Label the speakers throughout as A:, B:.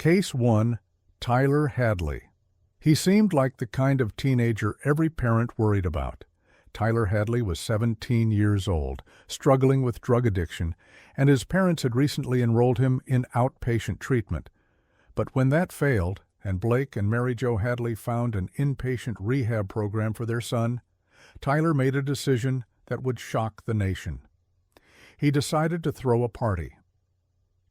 A: Case 1. Tyler Hadley. He seemed like the kind of teenager every parent worried about. Tyler Hadley was 17 years old, struggling with drug addiction, and his parents had recently enrolled him in outpatient treatment. But when that failed, and Blake and Mary Jo Hadley found an inpatient rehab program for their son, Tyler made a decision that would shock the nation. He decided to throw a party.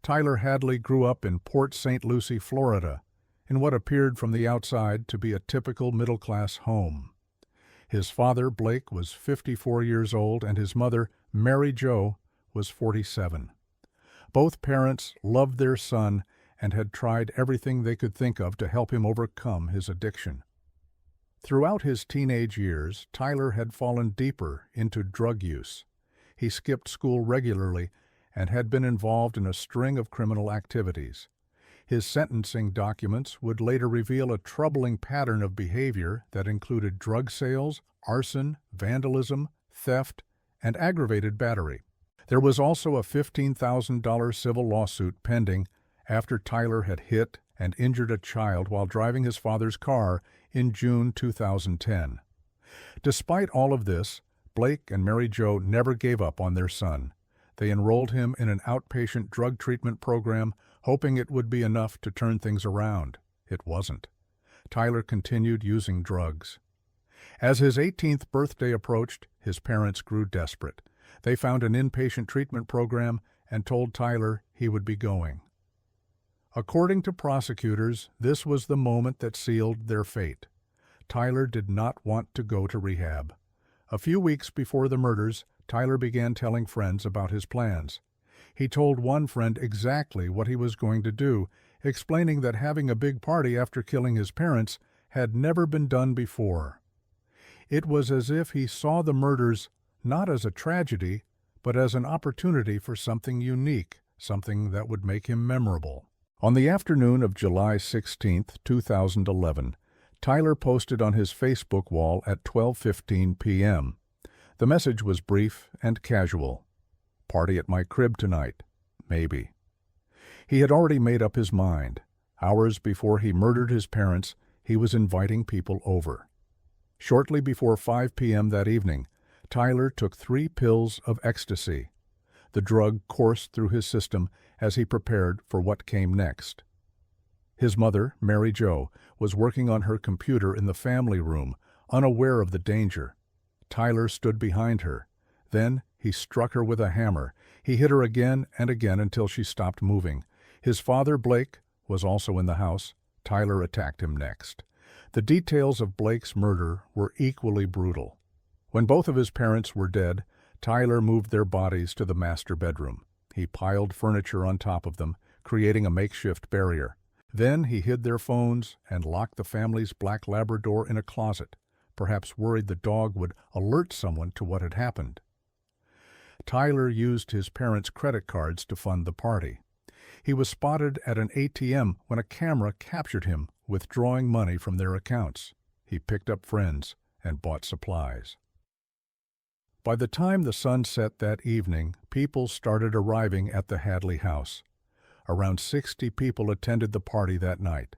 A: Tyler Hadley grew up in Port St. Lucie, Florida, in what appeared from the outside to be a typical middle-class home. His father, Blake, was 54 years old, and his mother, Mary Jo, was 47. Both parents loved their son and had tried everything they could think of to help him overcome his addiction. Throughout his teenage years, Tyler had fallen deeper into drug use. He skipped school regularly and had been involved in a string of criminal activities. His sentencing documents would later reveal a troubling pattern of behavior that included drug sales, arson, vandalism, theft, and aggravated battery. There was also a $15,000 civil lawsuit pending after Tyler had hit and injured a child while driving his father's car in June 2010. Despite all of this, Blake and Mary Jo never gave up on their son. They enrolled him in an outpatient drug treatment program, hoping it would be enough to turn things around. It wasn't. Tyler continued using drugs. As his 18th birthday approached, his parents grew desperate. They found an inpatient treatment program and told Tyler he would be going. According to prosecutors, this was the moment that sealed their fate. Tyler did not want to go to rehab. A few weeks before the murders, Tyler began telling friends about his plans. He told one friend exactly what he was going to do, explaining that having a big party after killing his parents had never been done before. It was as if he saw the murders not as a tragedy, but as an opportunity for something unique, something that would make him memorable. On the afternoon of July 16, 2011, Tyler posted on his Facebook wall at 12:15 p.m. The message was brief and casual. "Party at my crib tonight. Maybe." He had already made up his mind. Hours before he murdered his parents, he was inviting people over. Shortly before 5 p.m. that evening, Tyler took 3 pills of ecstasy. The drug coursed through his system as he prepared for what came next. His mother, Mary Jo, was working on her computer in the family room, unaware of the danger. Tyler stood behind her. Then he struck her with a hammer. He hit her again and again until she stopped moving. His father, Blake, was also in the house. Tyler attacked him next. The details of Blake's murder were equally brutal. When both of his parents were dead, Tyler moved their bodies to the master bedroom. He piled furniture on top of them, creating a makeshift barrier. Then he hid their phones and locked the family's black Labrador in a closet, perhaps worried the dog would alert someone to what had happened. Tyler used his parents' credit cards to fund the party. He was spotted at an ATM when a camera captured him withdrawing money from their accounts. He picked up friends and bought supplies. By the time the sun set that evening, people started arriving at the Hadley house. Around 60 people attended the party that night.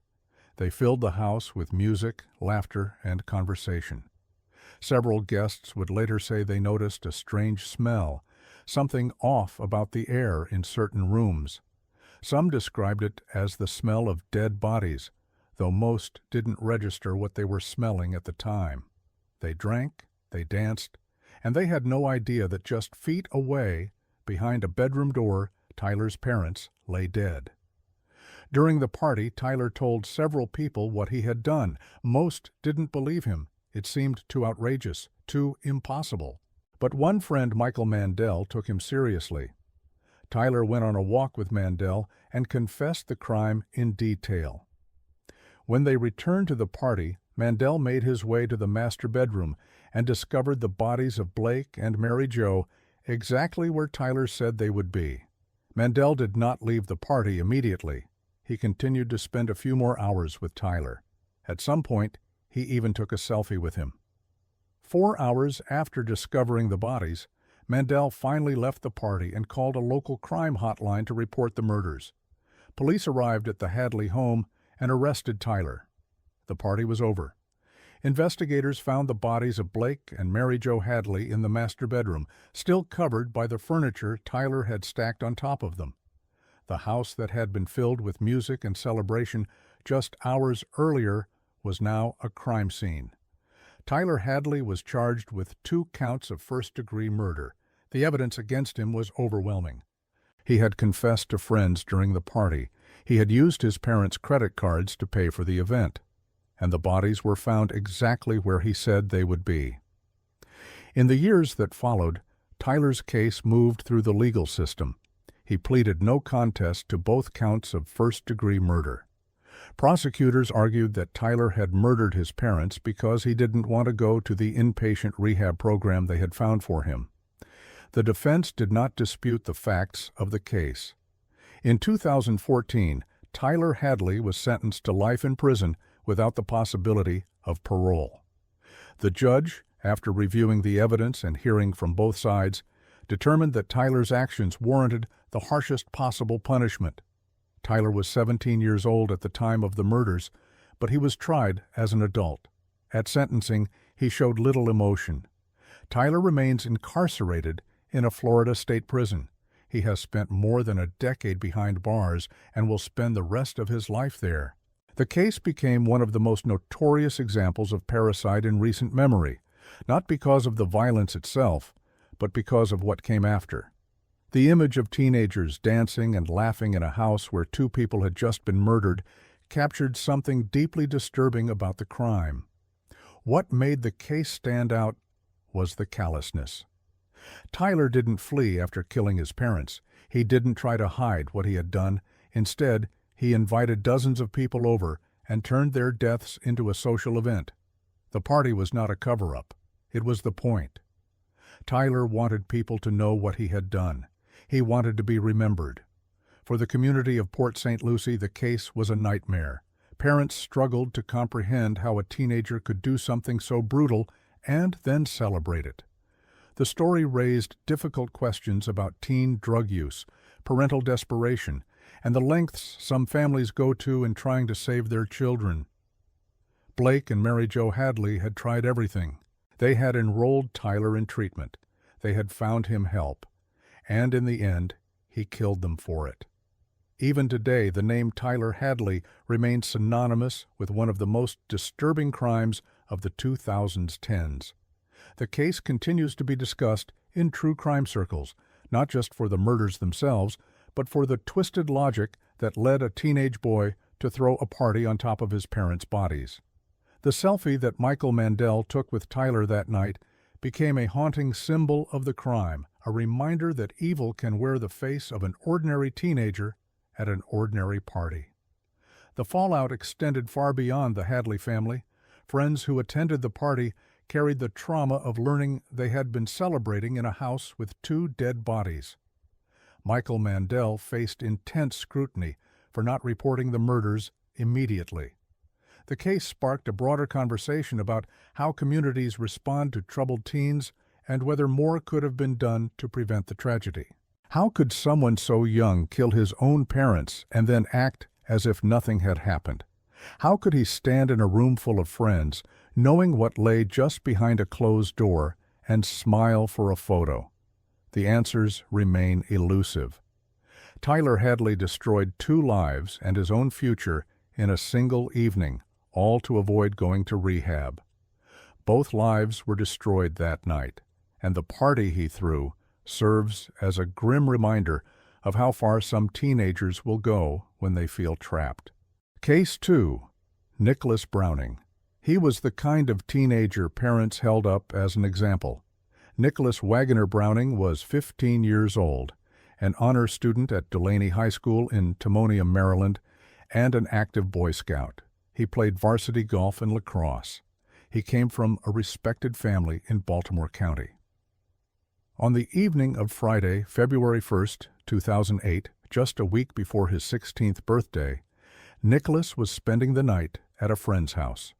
A: They filled the house with music, laughter, and conversation. Several guests would later say they noticed a strange smell, something off about the air in certain rooms. Some described it as the smell of dead bodies, though most didn't register what they were smelling at the time. They drank, they danced, and they had no idea that just feet away, behind a bedroom door, Tyler's parents lay dead. During the party, Tyler told several people what he had done. Most didn't believe him. It seemed too outrageous, too impossible. But one friend, Michael Mandel, took him seriously. Tyler went on a walk with Mandel and confessed the crime in detail. When they returned to the party, Mandel made his way to the master bedroom and discovered the bodies of Blake and Mary Jo exactly where Tyler said they would be. Mandel did not leave the party immediately. He continued to spend a few more hours with Tyler. At some point, he even took a selfie with him. 4 hours after discovering the bodies, Mandel finally left the party and called a local crime hotline to report the murders. Police arrived at the Hadley home and arrested Tyler. The party was over. Investigators found the bodies of Blake and Mary Jo Hadley in the master bedroom, still covered by the furniture Tyler had stacked on top of them. The house that had been filled with music and celebration just hours earlier was now a crime scene. Tyler Hadley was charged with 2 counts of first-degree murder. The evidence against him was overwhelming. He had confessed to friends during the party. He had used his parents' credit cards to pay for the event, and the bodies were found exactly where he said they would be. In the years that followed, Tyler's case moved through the legal system. He pleaded no contest to both counts of first-degree murder. Prosecutors argued that Tyler had murdered his parents because he didn't want to go to the inpatient rehab program they had found for him. The defense did not dispute the facts of the case. In 2014, Tyler Hadley was sentenced to life in prison without the possibility of parole. The judge, after reviewing the evidence and hearing from both sides, determined that Tyler's actions warranted the harshest possible punishment. Tyler was 17 years old at the time of the murders, but he was tried as an adult. At sentencing, he showed little emotion. Tyler remains incarcerated in a Florida state prison. He has spent more than a decade behind bars and will spend the rest of his life there. The case became one of the most notorious examples of parricide in recent memory, not because of the violence itself, but because of what came after. The image of teenagers dancing and laughing in a house where 2 people had just been murdered captured something deeply disturbing about the crime. What made the case stand out was the callousness. Tyler didn't flee after killing his parents. He didn't try to hide what he had done. Instead, he invited dozens of people over and turned their deaths into a social event. The party was not a cover-up. It was the point. Tyler wanted people to know what he had done. He wanted to be remembered. For the community of Port St. Lucie, the case was a nightmare. Parents struggled to comprehend how a teenager could do something so brutal and then celebrate it. The story raised difficult questions about teen drug use, parental desperation, and the lengths some families go to in trying to save their children. Blake and Mary Jo Hadley had tried everything. They had enrolled Tyler in treatment. They had found him help. And in the end, he killed them for it. Even today, the name Tyler Hadley remains synonymous with one of the most disturbing crimes of the 2010s. The case continues to be discussed in true crime circles, not just for the murders themselves, but for the twisted logic that led a teenage boy to throw a party on top of his parents' bodies. The selfie that Michael Mandel took with Tyler that night became a haunting symbol of the crime, a reminder that evil can wear the face of an ordinary teenager at an ordinary party. The fallout extended far beyond the Hadley family. Friends who attended the party carried the trauma of learning they had been celebrating in a house with 2 dead bodies. Michael Mandel faced intense scrutiny for not reporting the murders immediately. The case sparked a broader conversation about how communities respond to troubled teens and whether more could have been done to prevent the tragedy. How could someone so young kill his own parents and then act as if nothing had happened? How could he stand in a room full of friends, knowing what lay just behind a closed door, and smile for a photo? The answers remain elusive. Tyler Hadley destroyed 2 lives and his own future in a single evening, all to avoid going to rehab. Both lives were destroyed that night, and the party he threw serves as a grim reminder of how far some teenagers will go when they feel trapped. Case 2. Nicholas Browning. He was the kind of teenager parents held up as an example. Nicholas Waggoner Browning was 15 years old, an honor student at Delaney High School in Timonium, Maryland, and an active Boy Scout. He played varsity golf and lacrosse. He came from a respected family in Baltimore County. On the evening of Friday, February 1st, 2008, just a week before his 16th birthday, Nicholas was spending the night at a friend's house.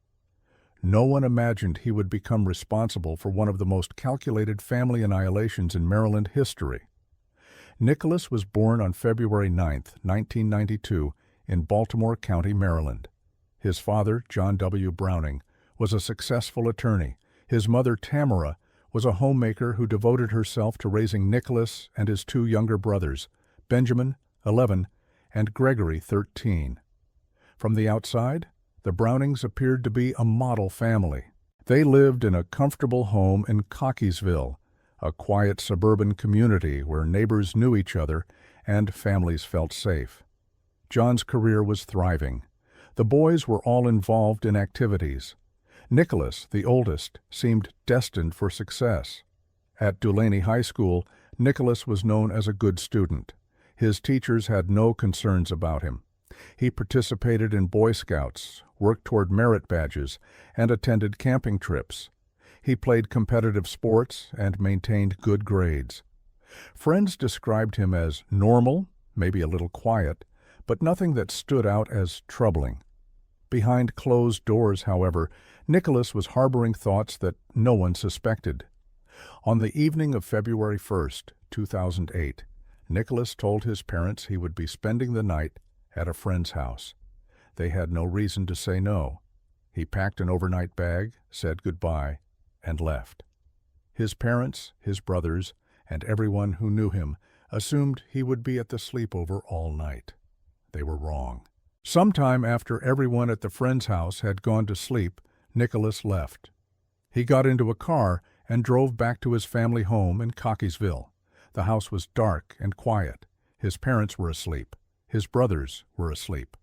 A: No one imagined he would become responsible for one of the most calculated family annihilations in Maryland history. Nicholas was born on February 9, 1992, in Baltimore County, Maryland. His father, John W. Browning, was a successful attorney. His mother, Tamara, was a homemaker who devoted herself to raising Nicholas and his two younger brothers, Benjamin, 11, and Gregory, 13. From the outside, the Brownings appeared to be a model family. They lived in a comfortable home in Cockeysville, a quiet suburban community where neighbors knew each other and families felt safe. John's career was thriving. The boys were all involved in activities. Nicholas, the oldest, seemed destined for success. At Dulaney High School, Nicholas was known as a good student. His teachers had no concerns about him. He participated in Boy Scouts, worked toward merit badges, and attended camping trips. He played competitive sports and maintained good grades. Friends described him as normal, maybe a little quiet, but nothing that stood out as troubling. Behind closed doors, however, Nicholas was harboring thoughts that no one suspected. On the evening of February 1, 2008, Nicholas told his parents he would be spending the night at a friend's house. They had no reason to say no. He packed an overnight bag, said goodbye, and left. His parents, his brothers, and everyone who knew him assumed he would be at the sleepover all night. They were wrong. Sometime after everyone at the friend's house had gone to sleep, Nicholas left. He got into a car and drove back to his family home in Cockeysville. The house was dark and quiet. His parents were asleep. His brothers were asleep.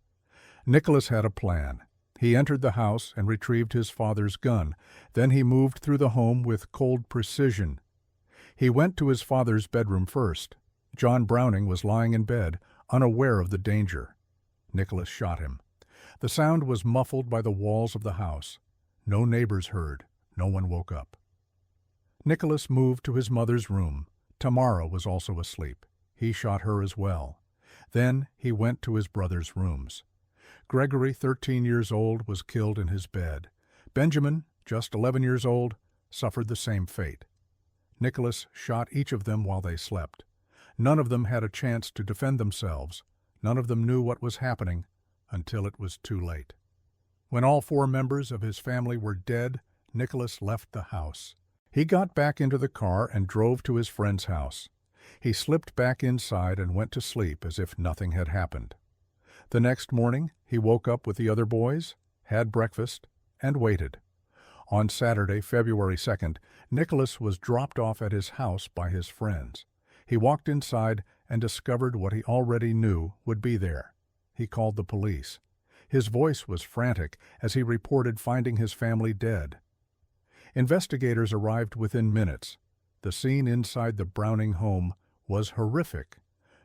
A: Nicholas had a plan. He entered the house and retrieved his father's gun. Then he moved through the home with cold precision. He went to his father's bedroom first. John Browning was lying in bed, unaware of the danger. Nicholas shot him. The sound was muffled by the walls of the house. No neighbors heard. No one woke up. Nicholas moved to his mother's room. Tamara was also asleep. He shot her as well. Then he went to his brother's rooms. Gregory, 13 years old, was killed in his bed. Benjamin, just 11 years old, suffered the same fate. Nicholas shot each of them while they slept. None of them had a chance to defend themselves. None of them knew what was happening until it was too late. When all 4 members of his family were dead, Nicholas left the house. He got back into the car and drove to his friend's house. He slipped back inside and went to sleep as if nothing had happened. The next morning, he woke up with the other boys, had breakfast, and waited. On Saturday, February 2nd, Nicholas was dropped off at his house by his friends. He walked inside and discovered what he already knew would be there. He called the police. His voice was frantic as he reported finding his family dead. Investigators arrived within minutes. The scene inside the Browning home was horrific.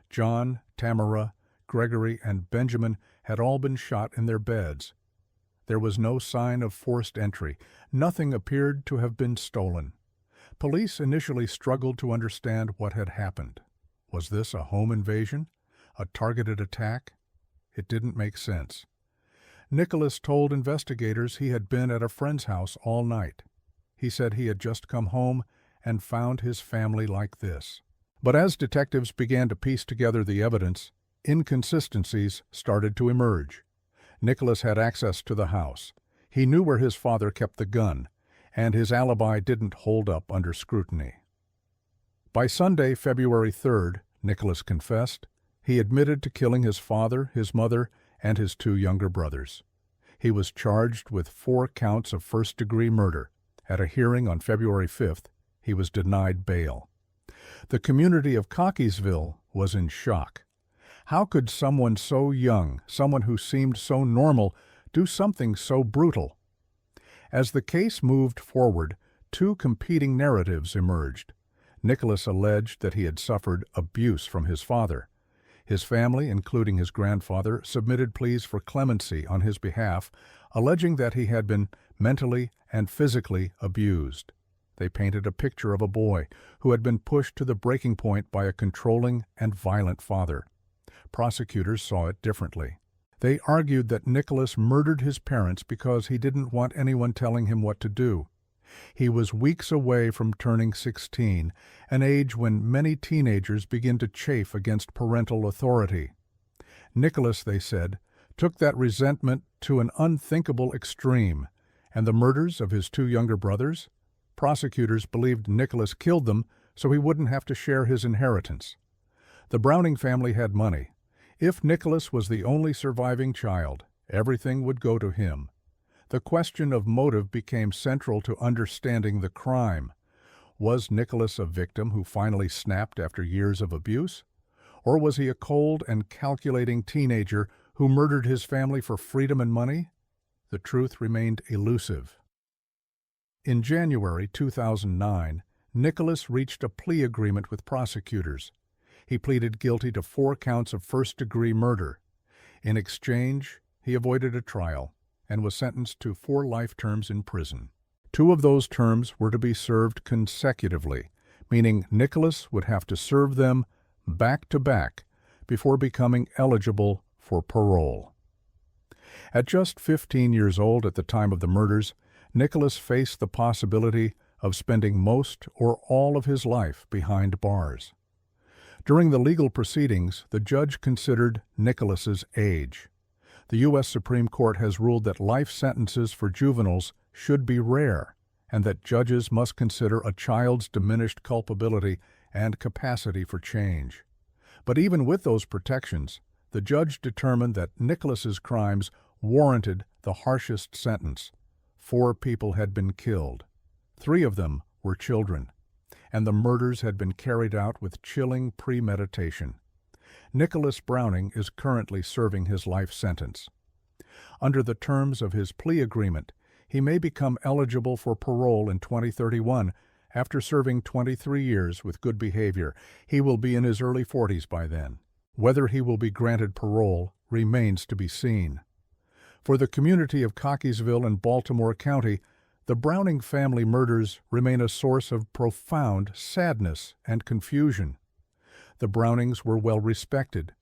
A: John, Tamara, Gregory, and Benjamin had all been shot in their beds. There was no sign of forced entry. Nothing appeared to have been stolen. Police initially struggled to understand what had happened. Was this a home invasion? A targeted attack? It didn't make sense. Nicholas told investigators he had been at a friend's house all night. He said he had just come home and found his family like this. But as detectives began to piece together the evidence, inconsistencies started to emerge. Nicholas had access to the house. He knew where his father kept the gun, and his alibi didn't hold up under scrutiny. By Sunday, February 3rd, Nicholas confessed. He admitted to killing his father, his mother, and his 2 younger brothers. He was charged with 4 counts of first-degree murder. At a hearing on February 5th, he was denied bail. The community of Cockeysville was in shock. How could someone so young, someone who seemed so normal, do something so brutal? As the case moved forward, 2 competing narratives emerged. Nicholas alleged that he had suffered abuse from his father. His family, including his grandfather, submitted pleas for clemency on his behalf, alleging that he had been mentally and physically abused. They painted a picture of a boy who had been pushed to the breaking point by a controlling and violent father. Prosecutors saw it differently. They argued that Nicholas murdered his parents because he didn't want anyone telling him what to do. He was weeks away from turning 16, an age when many teenagers begin to chafe against parental authority. Nicholas, they said, took that resentment to an unthinkable extreme, and the murders of his two younger brothers? Prosecutors believed Nicholas killed them so he wouldn't have to share his inheritance. The Browning family had money. If Nicholas was the only surviving child, everything would go to him. The question of motive became central to understanding the crime. Was Nicholas a victim who finally snapped after years of abuse? Or was he a cold and calculating teenager who murdered his family for freedom and money? The truth remained elusive. In January 2009, Nicholas reached a plea agreement with prosecutors. He pleaded guilty to 4 counts of first-degree murder. In exchange, he avoided a trial and was sentenced to 4 life terms in prison. 2 of those terms were to be served consecutively, meaning Nicholas would have to serve them back-to-back before becoming eligible for parole. At just 15 years old at the time of the murders, Nicholas faced the possibility of spending most or all of his life behind bars. During the legal proceedings, the judge considered Nicholas's age. The U.S. Supreme Court has ruled that life sentences for juveniles should be rare, and that judges must consider a child's diminished culpability and capacity for change. But even with those protections, the judge determined that Nicholas's crimes warranted the harshest sentence. 4 people had been killed. 3 of them were children, and the murders had been carried out with chilling premeditation. Nicholas Browning is currently serving his life sentence. Under the terms of his plea agreement, he may become eligible for parole in 2031 after serving 23 years with good behavior. He will be in his early 40s by then. Whether he will be granted parole remains to be seen. For the community of Cockeysville and Baltimore County, the Browning family murders remain a source of profound sadness and confusion. The Brownings were well respected.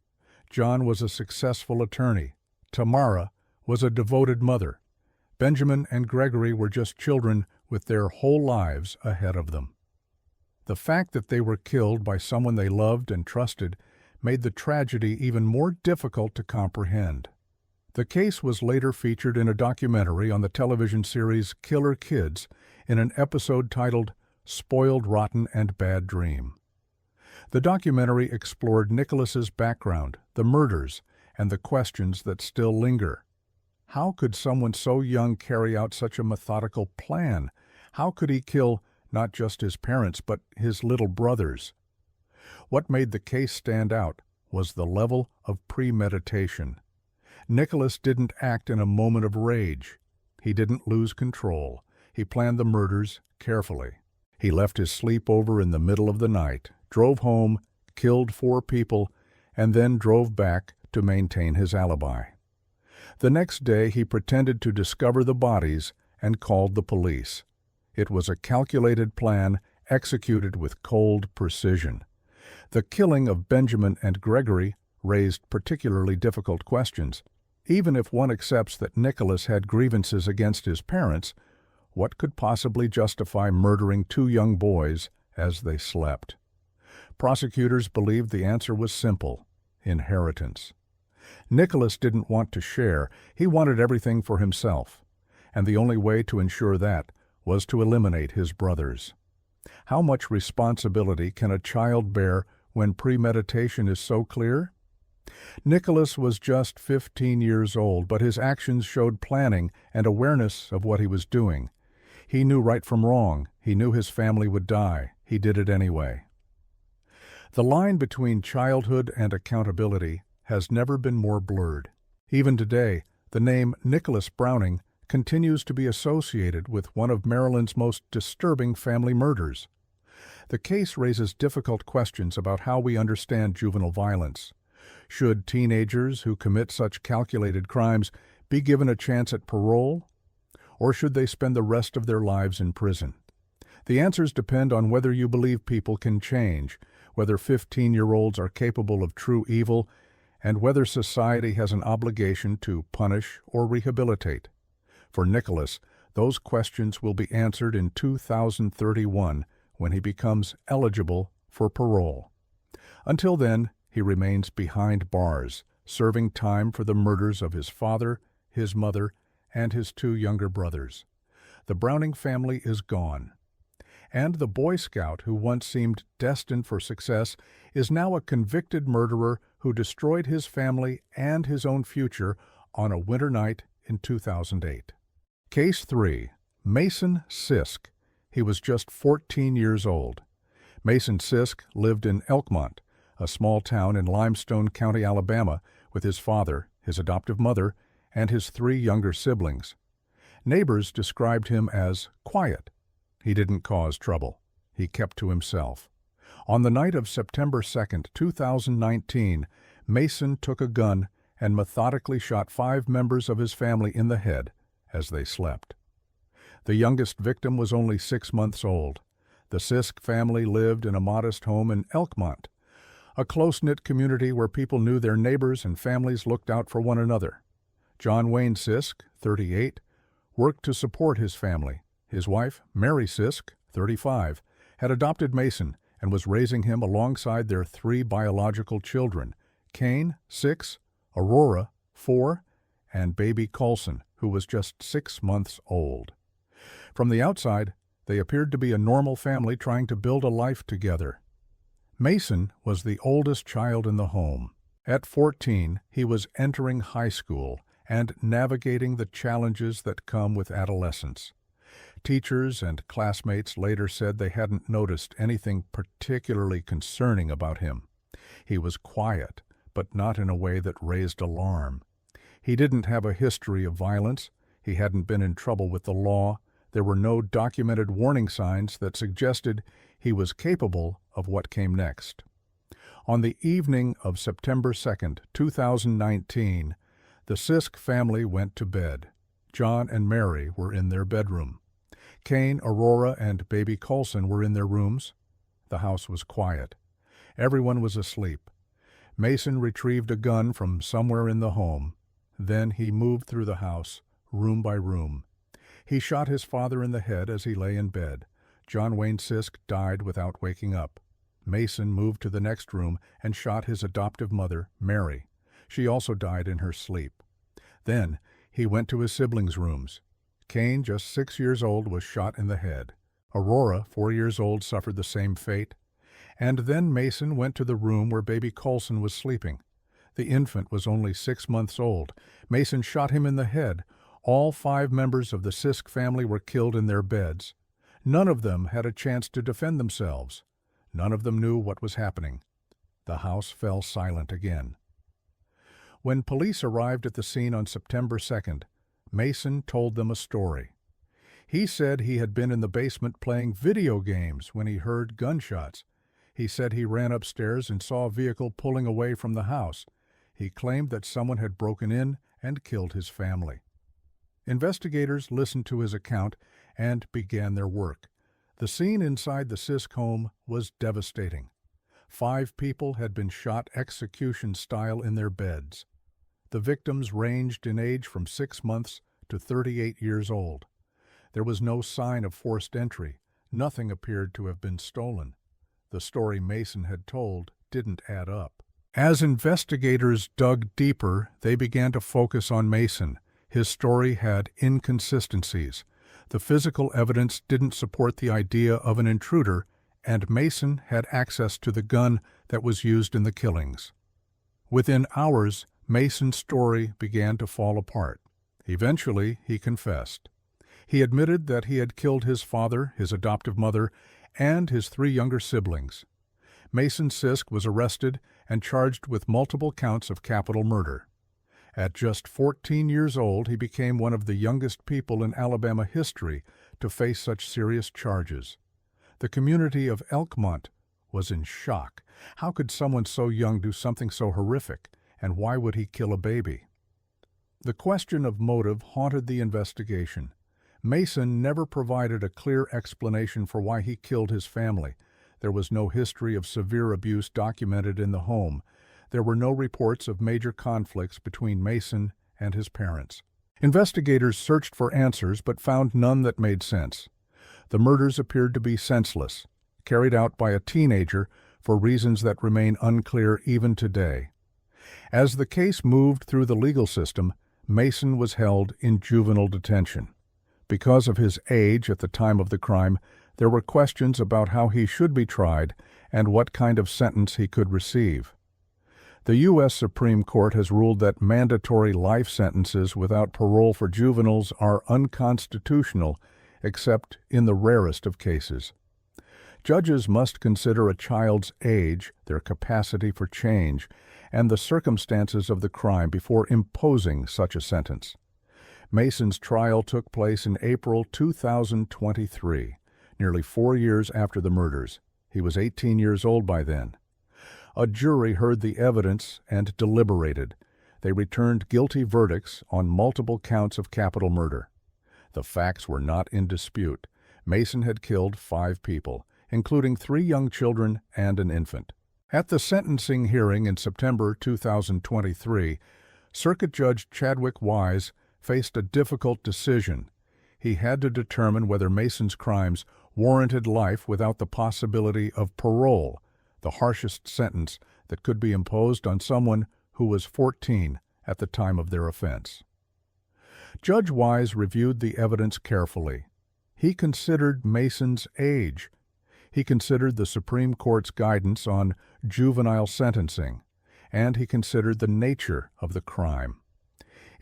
A: John was a successful attorney. Tamara was a devoted mother. Benjamin and Gregory were just children with their whole lives ahead of them. The fact that they were killed by someone they loved and trusted made the tragedy even more difficult to comprehend. The case was later featured in a documentary on the television series Killer Kids in an episode titled Spoiled, Rotten, and Bad Dream. The documentary explored Nicholas's background, the murders, and the questions that still linger. How could someone so young carry out such a methodical plan? How could he kill not just his parents, but his little brothers? What made the case stand out was the level of premeditation. Nicholas didn't act in a moment of rage. He didn't lose control. He planned the murders carefully. He left his sleepover in the middle of the night, drove home, killed 4 people, and then drove back to maintain his alibi. The next day he pretended to discover the bodies and called the police. It was a calculated plan executed with cold precision. The killing of Benjamin and Gregory raised particularly difficult questions. Even if one accepts that Nicholas had grievances against his parents, what could possibly justify murdering 2 young boys as they slept? Prosecutors believed the answer was simple: inheritance. Nicholas didn't want to share. He wanted everything for himself, and the only way to ensure that was to eliminate his brothers. How much responsibility can a child bear when premeditation is so clear? Nicholas was just 15 years old, but his actions showed planning and awareness of what he was doing. He knew right from wrong. He knew his family would die. He did it anyway. The line between childhood and accountability has never been more blurred. Even today, the name Nicholas Browning continues to be associated with one of Maryland's most disturbing family murders. The case raises difficult questions about how we understand juvenile violence. Should teenagers who commit such calculated crimes be given a chance at parole, or should they spend the rest of their lives in prison? The answers depend on whether you believe people can change, whether 15-year-olds are capable of true evil, and whether society has an obligation to punish or rehabilitate. For Nicholas, Those questions will be answered in 2031 when he becomes eligible for parole. Until then, he remains behind bars, serving time for the murders of his father, his mother, and his two younger brothers. The Browning family is gone. And the Boy Scout who once seemed destined for success is now a convicted murderer who destroyed his family and his own future on a winter night in 2008. Case 3. Mason Sisk. He was just 14 years old. Mason Sisk lived in Elkmont, a small town in Limestone County, Alabama, with his father, his adoptive mother, and his 3 younger siblings. Neighbors described him as quiet. He didn't cause trouble. He kept to himself. On the night of September 2, 2019, Mason took a gun and methodically shot 5 members of his family in the head as they slept. The youngest victim was only 6 months old. The Sisk family lived in a modest home in Elkmont, a close-knit community where people knew their neighbors and families looked out for one another. John Wayne Sisk, 38, worked to support his family. His wife, Mary Sisk, 35, had adopted Mason and was raising him alongside their 3 biological children, Kane, 6, Aurora, 4, and baby Coulson, who was just 6 months old. From the outside, they appeared to be a normal family trying to build a life together. Mason was the oldest child in the home. At 14, he was entering high school and navigating the challenges that come with adolescence. Teachers and classmates later said they hadn't noticed anything particularly concerning about him. He was quiet, but not in a way that raised alarm. He didn't have a history of violence. He hadn't been in trouble with the law. There were no documented warning signs that suggested he was capable of what came next. On the evening of September 2, 2019, the Sisk family went to bed. John and Mary were in their bedroom. Kane, Aurora, and baby Coulson were in their rooms. The house was quiet. Everyone was asleep. Mason retrieved a gun from somewhere in the home. Then he moved through the house, room by room. He shot his father in the head as he lay in bed. John Wayne Sisk died without waking up. Mason moved to the next room and shot his adoptive mother, Mary. She also died in her sleep. Then he went to his siblings' rooms. Kane, just 6 years old, was shot in the head. Aurora, 4 years old, suffered the same fate. And then Mason went to the room where baby Coulson was sleeping. The infant was only 6 months old. Mason shot him in the head. All 5 members of the Sisk family were killed in their beds. None of them had a chance to defend themselves. None of them knew what was happening. The house fell silent again. When police arrived at the scene on September 2nd, Mason told them a story. He said he had been in the basement playing video games when he heard gunshots. He said he ran upstairs and saw a vehicle pulling away from the house. He claimed that someone had broken in and killed his family. Investigators listened to his account and began their work. The scene inside the Sisk home was devastating. 5 people had been shot execution style in their beds. The victims ranged in age from 6 months to 38 years old. There was no sign of forced entry. Nothing appeared to have been stolen. The story Mason had told didn't add up. As investigators dug deeper, they began to focus on Mason. His story had inconsistencies. The physical evidence didn't support the idea of an intruder, and Mason had access to the gun that was used in the killings. Within hours, Mason's story began to fall apart. Eventually, he confessed. He admitted that he had killed his father, his adoptive mother, and his 3 younger siblings. Mason Sisk was arrested and charged with multiple counts of capital murder. At just 14 years old, he became one of the youngest people in Alabama history to face such serious charges. The community of Elkmont was in shock. How could someone so young do something so horrific, and why would he kill a baby? The question of motive haunted the investigation. Mason never provided a clear explanation for why he killed his family. There was no history of severe abuse documented in the home. There were no reports of major conflicts between Mason and his parents. Investigators searched for answers but found none that made sense. The murders appeared to be senseless, carried out by a teenager for reasons that remain unclear even today. As the case moved through the legal system, Mason was held in juvenile detention. Because of his age at the time of the crime, there were questions about how he should be tried and what kind of sentence he could receive. The U.S. Supreme Court has ruled that mandatory life sentences without parole for juveniles are unconstitutional, except in the rarest of cases. Judges must consider a child's age, their capacity for change, and the circumstances of the crime before imposing such a sentence. Mason's trial took place in April 2023, nearly 4 years after the murders. He was 18 years old by then. A jury heard the evidence and deliberated. They returned guilty verdicts on multiple counts of capital murder. The facts were not in dispute. Mason had killed 5 people, including 3 young children and an infant. At the sentencing hearing in September 2023, Circuit Judge Chadwick Wise faced a difficult decision. He had to determine whether Mason's crimes warranted life without the possibility of parole, the harshest sentence that could be imposed on someone who was 14 at the time of their offense. Judge Wise reviewed the evidence carefully. He considered Mason's age. He considered the Supreme Court's guidance on juvenile sentencing, and he considered the nature of the crime.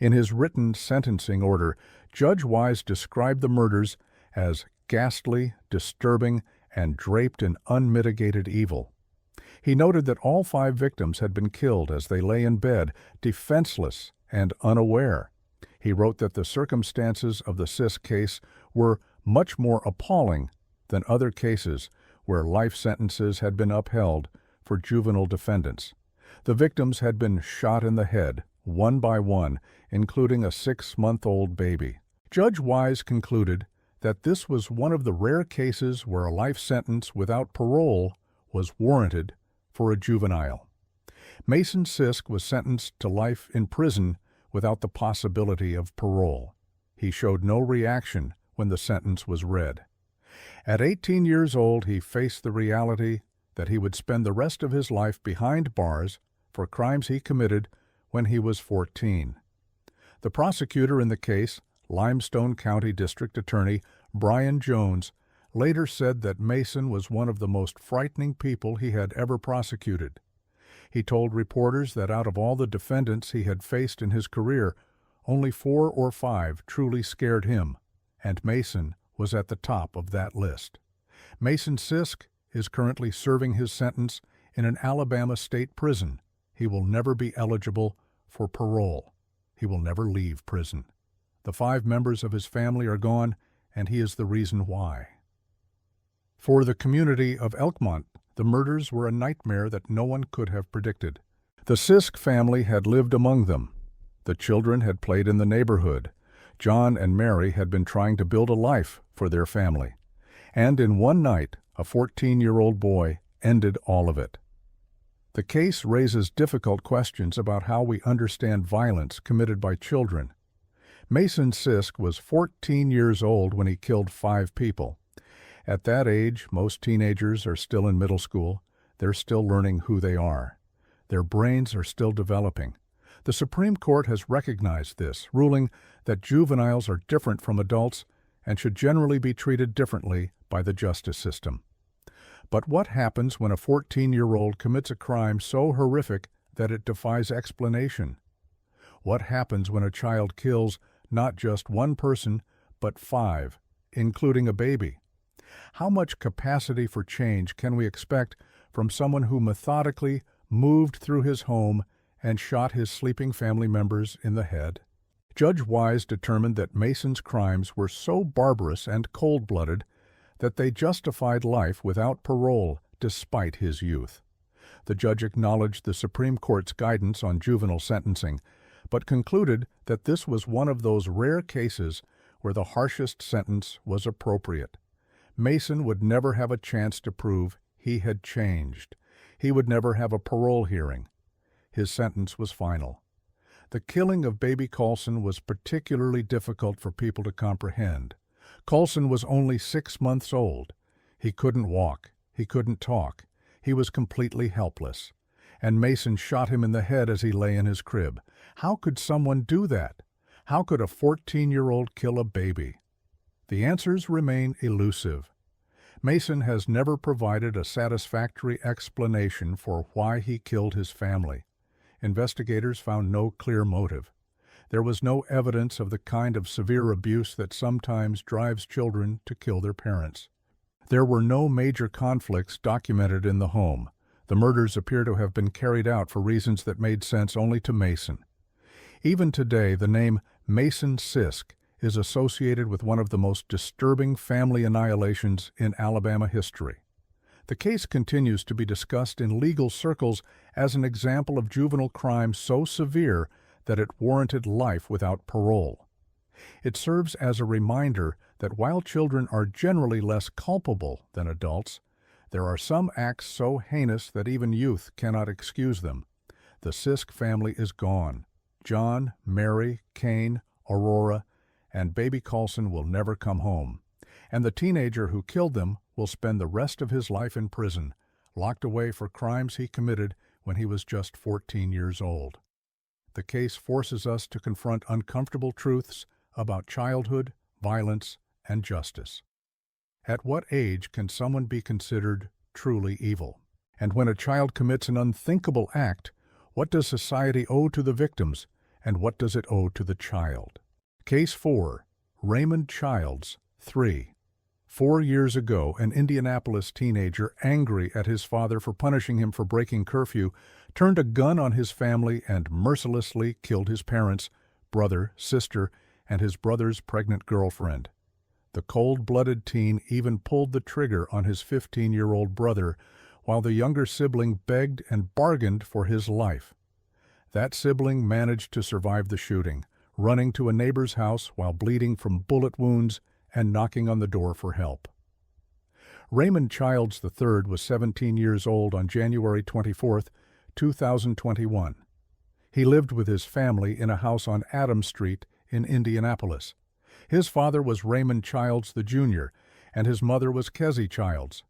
A: In his written sentencing order, Judge Wise described the murders as ghastly, disturbing, and draped in unmitigated evil. He noted that all 5 victims had been killed as they lay in bed, defenseless and unaware. He wrote that the circumstances of the Sisk case were much more appalling than other cases where life sentences had been upheld for juvenile defendants. The victims had been shot in the head, one by one, including a 6-month-old baby. Judge Wise concluded that this was one of the rare cases where a life sentence without parole was warranted for a juvenile. Mason Sisk was sentenced to life in prison without the possibility of parole. He showed no reaction when the sentence was read. At 18 years old, he faced the reality that he would spend the rest of his life behind bars for crimes he committed when he was 14. The prosecutor in the case, Limestone County District Attorney Brian Jones, later said that Mason was one of the most frightening people he had ever prosecuted. He told reporters that out of all the defendants he had faced in his career, only 4 or 5 truly scared him, and Mason was at the top of that list. Mason Sisk is currently serving his sentence in an Alabama state prison. He will never be eligible for parole. He will never leave prison. The 5 members of his family are gone, and he is the reason why. For the community of Elkmont, the murders were a nightmare that no one could have predicted. The Sisk family had lived among them. The children had played in the neighborhood. John and Mary had been trying to build a life for their family. And in one night, a 14-year-old boy ended all of it. The case raises difficult questions about how we understand violence committed by children. Mason Sisk was 14 years old when he killed 5 people. At that age, most teenagers are still in middle school. They're still learning who they are. Their brains are still developing. The Supreme Court has recognized this, ruling that juveniles are different from adults and should generally be treated differently by the justice system. But what happens when a 14-year-old commits a crime so horrific that it defies explanation? What happens when a child kills not just 1 person, but 5, including a baby? How much capacity for change can we expect from someone who methodically moved through his home and shot his sleeping family members in the head? Judge Wise determined that Mason's crimes were so barbarous and cold-blooded that they justified life without parole despite his youth. The judge acknowledged the Supreme Court's guidance on juvenile sentencing, but concluded that this was one of those rare cases where the harshest sentence was appropriate. Mason would never have a chance to prove he had changed. He would never have a parole hearing. His sentence was final. The killing of baby Coulson was particularly difficult for people to comprehend. Coulson was only 6 months old. He couldn't walk. He couldn't talk. He was completely helpless. And Mason shot him in the head as he lay in his crib. How could someone do that? How could a 14-year-old kill a baby? The answers remain elusive. Mason has never provided a satisfactory explanation for why he killed his family. Investigators found no clear motive. There was no evidence of the kind of severe abuse that sometimes drives children to kill their parents. There were no major conflicts documented in the home. The murders appear to have been carried out for reasons that made sense only to Mason. Even today, the name Mason Sisk is associated with one of the most disturbing family annihilations in Alabama history. The case continues to be discussed in legal circles as an example of juvenile crime so severe that it warranted life without parole. It serves as a reminder that while children are generally less culpable than adults, there are some acts so heinous that even youth cannot excuse them. The Sisk family is gone. John, Mary, Kane, Aurora, and baby Coulson will never come home. And the teenager who killed them will spend the rest of his life in prison, locked away for crimes he committed when he was just 14 years old. The case forces us to confront uncomfortable truths about childhood, violence, and justice. At what age can someone be considered truly evil? And when a child commits an unthinkable act, what does society owe to the victims, and what does it owe to the child? Case 4. Raymond Childs, 3. 4 years ago, an Indianapolis teenager, angry at his father for punishing him for breaking curfew, turned a gun on his family and mercilessly killed his parents, brother, sister, and his brother's pregnant girlfriend. The cold-blooded teen even pulled the trigger on his 15-year-old brother, while the younger sibling begged and bargained for his life. That sibling managed to survive the shooting, running to a neighbor's house while bleeding from bullet wounds and knocking on the door for help. Raymond Childs III was 17 years old on January 24, 2021. He lived with his family in a house on Adams Street in Indianapolis. His father was Raymond Childs Jr., and his mother was Kezzie Childs.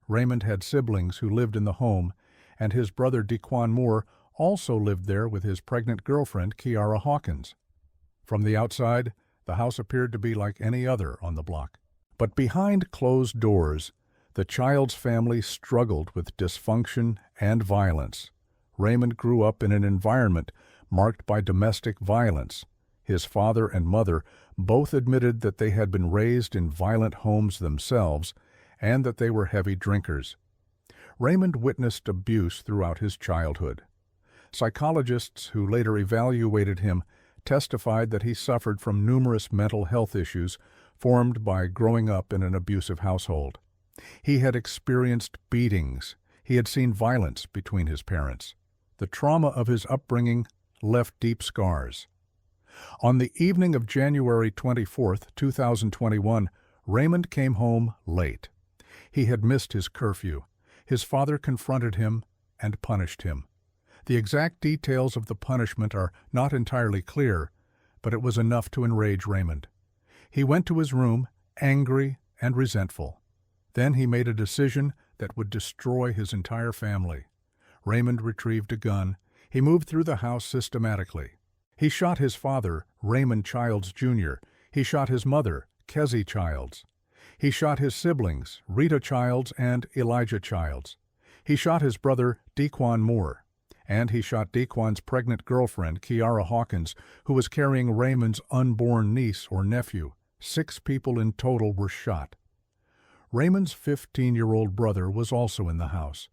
A: Raymond had siblings who lived in the home, and his brother Dequan Moore also lived there with his pregnant girlfriend Kiara Hawkins. From the outside, the house appeared to be like any other on the block. But behind closed doors, the Childs family struggled with dysfunction and violence. Raymond grew up in an environment marked by domestic violence. His father and mother both admitted that they had been raised in violent homes themselves and that they were heavy drinkers. Raymond witnessed abuse throughout his childhood. Psychologists who later evaluated him testified that he suffered from numerous mental health issues formed by growing up in an abusive household. He had experienced beatings. He had seen violence between his parents. The trauma of his upbringing left deep scars. On the evening of January 24, 2021, Raymond came home late. He had missed his curfew. His father confronted him and punished him. The exact details of the punishment are not entirely clear, but it was enough to enrage Raymond. He went to his room, angry and resentful. Then he made a decision that would destroy his entire family. Raymond retrieved a gun. He moved through the house systematically. He shot his father, Raymond Childs Jr. He shot his mother, Kezzie Childs. He shot his siblings, Rita Childs and Elijah Childs. He shot his brother, Dequan Moore. And he shot Dequan's pregnant girlfriend, Kiara Hawkins, who was carrying Raymond's unborn niece or nephew. 6 people in total were shot. Raymond's 15-year-old brother was also in the house.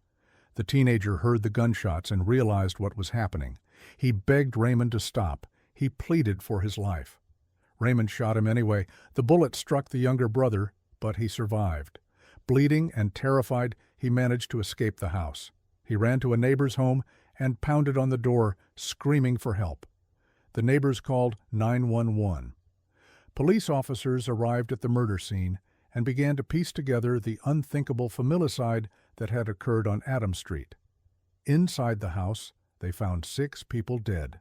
A: The teenager heard the gunshots and realized what was happening. He begged Raymond to stop. He pleaded for his life. Raymond shot him anyway. The bullet struck the younger brother, but he survived. Bleeding and terrified, he managed to escape the house. He ran to a neighbor's home and pounded on the door, screaming for help. The neighbors called 911. Police officers arrived at the murder scene and began to piece together the unthinkable familicide that had occurred on Adams Street. Inside the house, they found 6 people dead.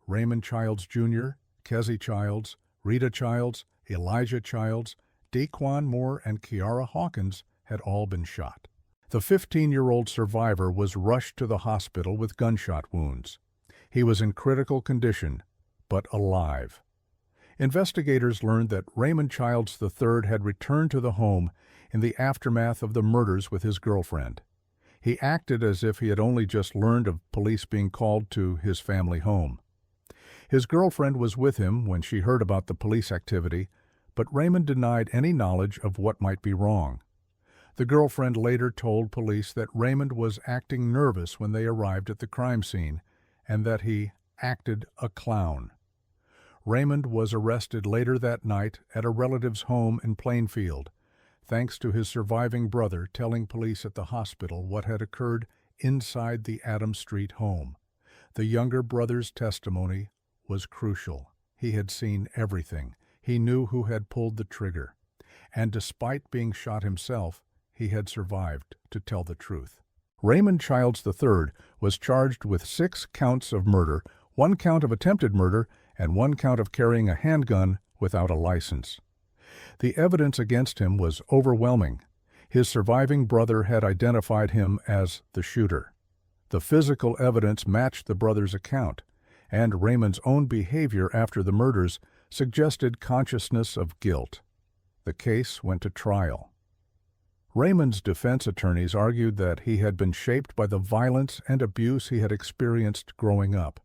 A: Raymond Childs Jr., Kezzie Childs, Rita Childs, Elijah Childs, Daquan Moore, and Kiara Hawkins had all been shot. The 15-year-old survivor was rushed to the hospital with gunshot wounds. He was in critical condition, but alive. Investigators learned that Raymond Childs III had returned to the home in the aftermath of the murders with his girlfriend. He acted as if he had only just learned of police being called to his family home. His girlfriend was with him when she heard about the police activity, but Raymond denied any knowledge of what might be wrong. The girlfriend later told police that Raymond was acting nervous when they arrived at the crime scene and that he acted a clown. Raymond was arrested later that night at a relative's home in Plainfield, thanks to his surviving brother telling police at the hospital what had occurred inside the Adams Street home. The younger brother's testimony was crucial. He had seen everything. He knew who had pulled the trigger. And despite being shot himself, he had survived to tell the truth. Raymond Childs III was charged with 6 counts of murder, 1 count of attempted murder, and 1 count of carrying a handgun without a license. The evidence against him was overwhelming. His surviving brother had identified him as the shooter. The physical evidence matched the brother's account, and Raymond's own behavior after the murders suggested consciousness of guilt. The case went to trial. Raymond's defense attorneys argued that he had been shaped by the violence and abuse he had experienced growing up.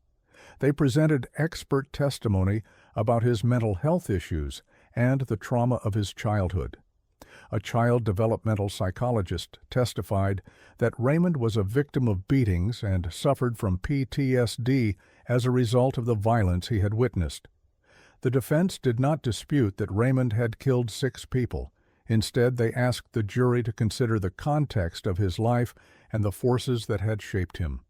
A: They presented expert testimony about his mental health issues and the trauma of his childhood. A child developmental psychologist testified that Raymond was a victim of beatings and suffered from PTSD as a result of the violence he had witnessed. The defense did not dispute that Raymond had killed 6 people. Instead, they asked the jury to consider the context of his life and the forces that had shaped him.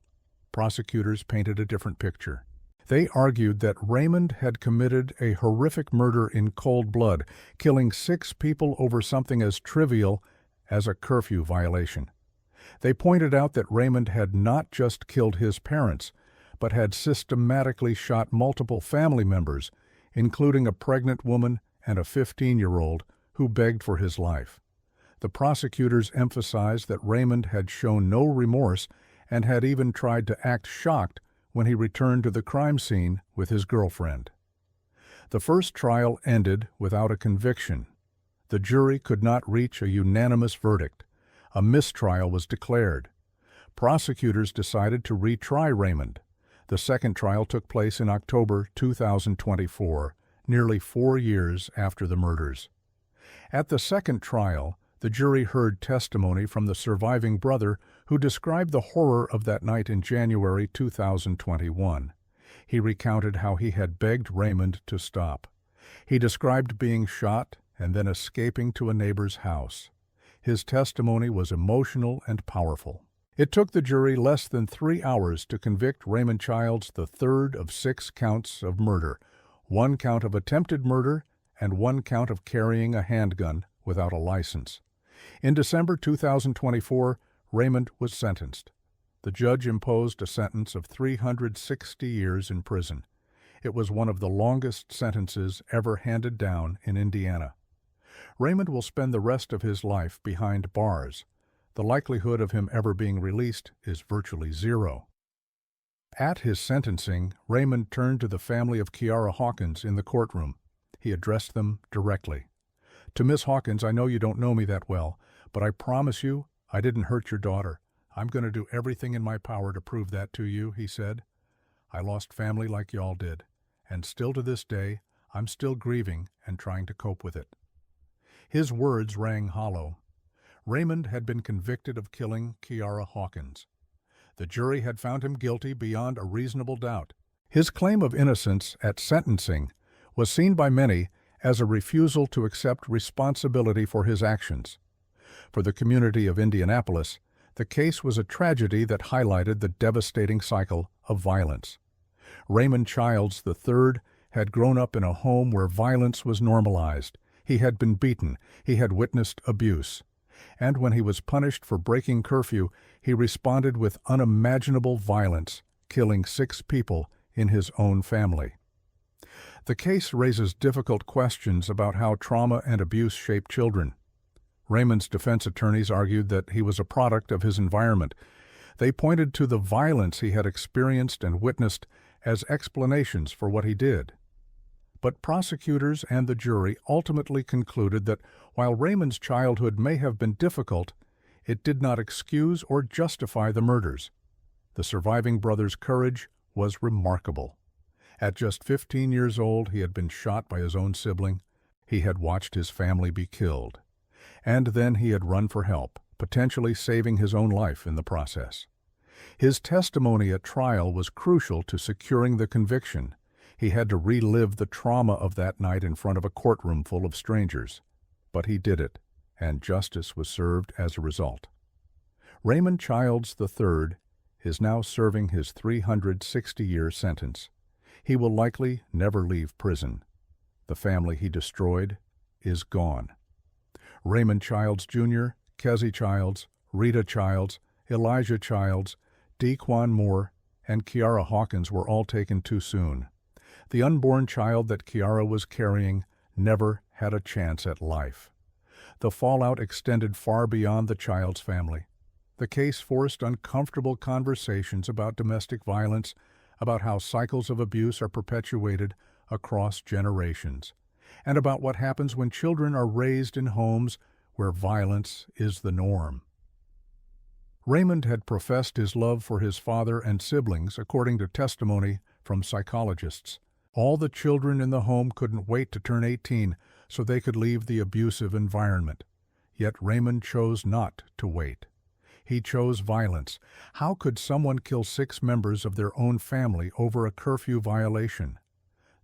A: Prosecutors painted a different picture. They argued that Raymond had committed a horrific murder in cold blood, killing 6 people over something as trivial as a curfew violation. They pointed out that Raymond had not just killed his parents, but had systematically shot multiple family members, including a pregnant woman and a 15-year-old who begged for his life. The prosecutors emphasized that Raymond had shown no remorse and had even tried to act shocked when he returned to the crime scene with his girlfriend. The first trial ended without a conviction. The jury could not reach a unanimous verdict. A mistrial was declared. Prosecutors decided to retry Raymond. The second trial took place in October 2024, nearly 4 years after the murders. At the second trial, the jury heard testimony from the surviving brother who described the horror of that night in January 2021. He recounted how he had begged Raymond to stop. He described being shot and then escaping to a neighbor's house. His testimony was emotional and powerful. It took the jury less than 3 hours to convict Raymond Childs III of 6 counts of murder, 1 count of attempted murder, and 1 count of carrying a handgun without a license. In December 2024, Raymond was sentenced. The judge imposed a sentence of 360 years in prison. It was one of the longest sentences ever handed down in Indiana. Raymond will spend the rest of his life behind bars. The likelihood of him ever being released is virtually zero. At his sentencing, Raymond turned to the family of Kiara Hawkins in the courtroom. He addressed them directly. "To Miss Hawkins, I know you don't know me that well, but I promise you I didn't hurt your daughter. I'm going to do everything in my power to prove that to you," he said. "I lost family like y'all did, and still to this day, I'm still grieving and trying to cope with it." His words rang hollow. Raymond had been convicted of killing Kiara Hawkins. The jury had found him guilty beyond a reasonable doubt. His claim of innocence at sentencing was seen by many as a refusal to accept responsibility for his actions. For the community of Indianapolis, the case was a tragedy that highlighted the devastating cycle of violence. Raymond Childs III had grown up in a home where violence was normalized. He had been beaten. He had witnessed abuse. And when he was punished for breaking curfew, he responded with unimaginable violence, killing 6 people in his own family. The case raises difficult questions about how trauma and abuse shape children. Raymond's defense attorneys argued that he was a product of his environment. They pointed to the violence he had experienced and witnessed as explanations for what he did. But prosecutors and the jury ultimately concluded that while Raymond's childhood may have been difficult, it did not excuse or justify the murders. The surviving brother's courage was remarkable. At just 15 years old, he had been shot by his own sibling. He had watched his family be killed. And then he had run for help, potentially saving his own life in the process. His testimony at trial was crucial to securing the conviction. He had to relive the trauma of that night in front of a courtroom full of strangers. But he did it, and justice was served as a result. Raymond Childs III is now serving his 360-year sentence. He will likely never leave prison. The family he destroyed is gone. Raymond Childs Jr., Kezzie Childs, Rita Childs, Elijah Childs, Dequan Moore, and Kiara Hawkins were all taken too soon. The unborn child that Kiara was carrying never had a chance at life. The fallout extended far beyond the child's family. The case forced uncomfortable conversations about domestic violence, about how cycles of abuse are perpetuated across generations, and about what happens when children are raised in homes where violence is the norm. Raymond had professed his love for his father and siblings, according to testimony from psychologists. All the children in the home couldn't wait to turn 18 so they could leave the abusive environment. Yet Raymond chose not to wait. He chose violence. How could someone kill 6 members of their own family over a curfew violation?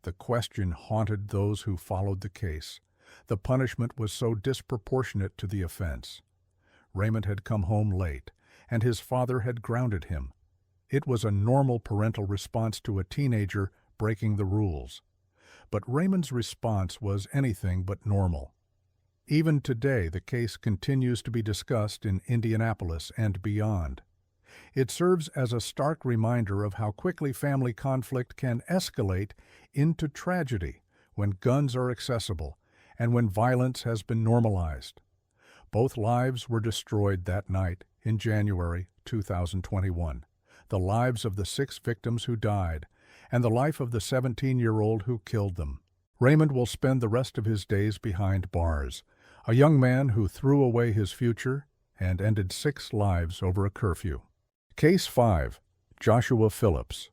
A: The question haunted those who followed the case. The punishment was so disproportionate to the offense. Raymond had come home late, and his father had grounded him. It was a normal parental response to a teenager breaking the rules. But Raymond's response was anything but normal. Even today, the case continues to be discussed in Indianapolis and beyond. It serves as a stark reminder of how quickly family conflict can escalate into tragedy when guns are accessible and when violence has been normalized. Both lives were destroyed that night in January 2021. The lives of the 6 victims who died, and the life of the 17-year-old who killed them. Raymond will spend the rest of his days behind bars, a young man who threw away his future and ended 6 lives over a curfew. Case 5. Joshua Phillips.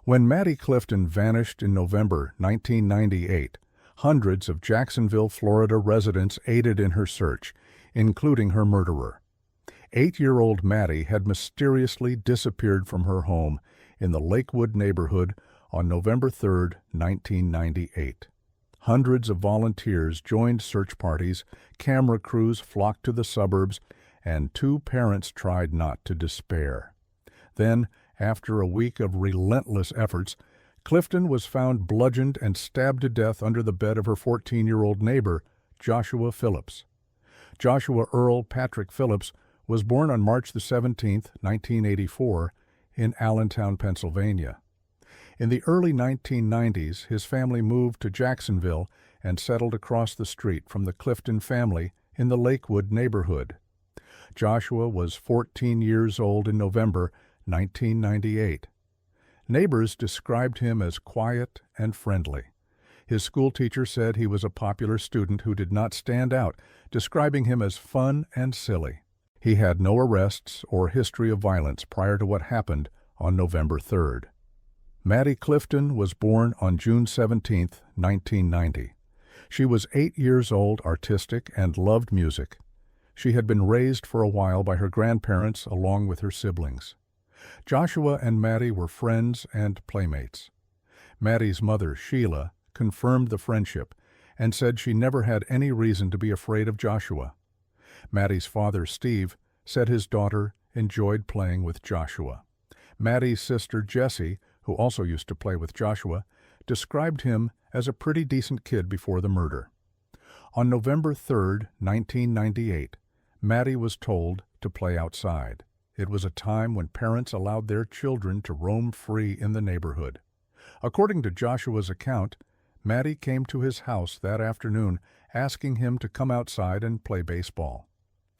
A: When Maddie Clifton vanished in November 1998, hundreds of Jacksonville, Florida residents aided in her search, including her murderer. 8-year-old Maddie had mysteriously disappeared from her home in the Lakewood neighborhood on November 3, 1998. Hundreds of volunteers joined search parties, camera crews flocked to the suburbs, and 2 parents tried not to despair. Then, after a week of relentless efforts, Clifton was found bludgeoned and stabbed to death under the bed of her 14-year-old neighbor, Joshua Phillips. Joshua Earl Patrick Phillips was born on March 17, 1984, in Allentown, Pennsylvania. In the early 1990s, his family moved to Jacksonville and settled across the street from the Clifton family in the Lakewood neighborhood. Joshua was 14 years old in November 1998. Neighbors described him as quiet and friendly. His schoolteacher said he was a popular student who did not stand out, describing him as fun and silly. He had no arrests or history of violence prior to what happened on November 3rd. Maddie Clifton was born on June 17, 1990. She was 8 years old, artistic, and loved music. She had been raised for a while by her grandparents along with her siblings. Joshua and Maddie were friends and playmates. Maddie's mother, Sheila, confirmed the friendship and said she never had any reason to be afraid of Joshua. Maddie's father, Steve, said his daughter enjoyed playing with Joshua. Maddie's sister, Jessie, who also used to play with Joshua, described him as a pretty decent kid before the murder. On November 3, 1998, Maddie was told to play outside. It was a time when parents allowed their children to roam free in the neighborhood. According to Joshua's account, Maddie came to his house that afternoon asking him to come outside and play baseball.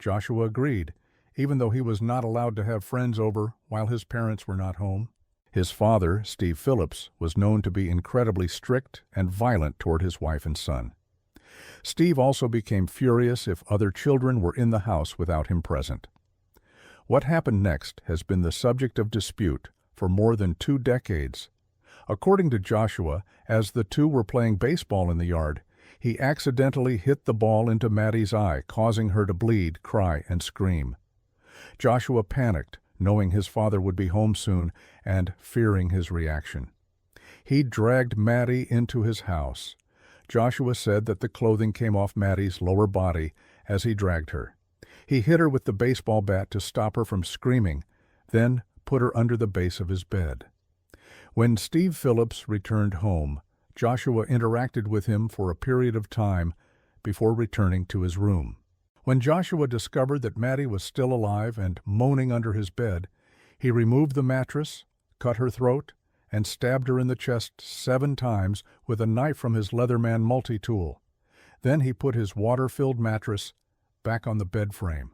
A: Joshua agreed, even though he was not allowed to have friends over while his parents were not home. His father, Steve Phillips, was known to be incredibly strict and violent toward his wife and son. Steve also became furious if other children were in the house without him present. What happened next has been the subject of dispute for more than 2 decades. According to Joshua, as the two were playing baseball in the yard, he accidentally hit the ball into Maddie's eye, causing her to bleed, cry, and scream. Joshua panicked, knowing his father would be home soon and fearing his reaction. He dragged Maddie into his house. Joshua said that the clothing came off Maddie's lower body as he dragged her. He hit her with the baseball bat to stop her from screaming, then put her under the base of his bed. When Steve Phillips returned home, Joshua interacted with him for a period of time before returning to his room. When Joshua discovered that Maddie was still alive and moaning under his bed, he removed the mattress, cut her throat, and stabbed her in the chest 7 times with a knife from his Leatherman multi-tool. Then he put his water-filled mattress back on the bed frame.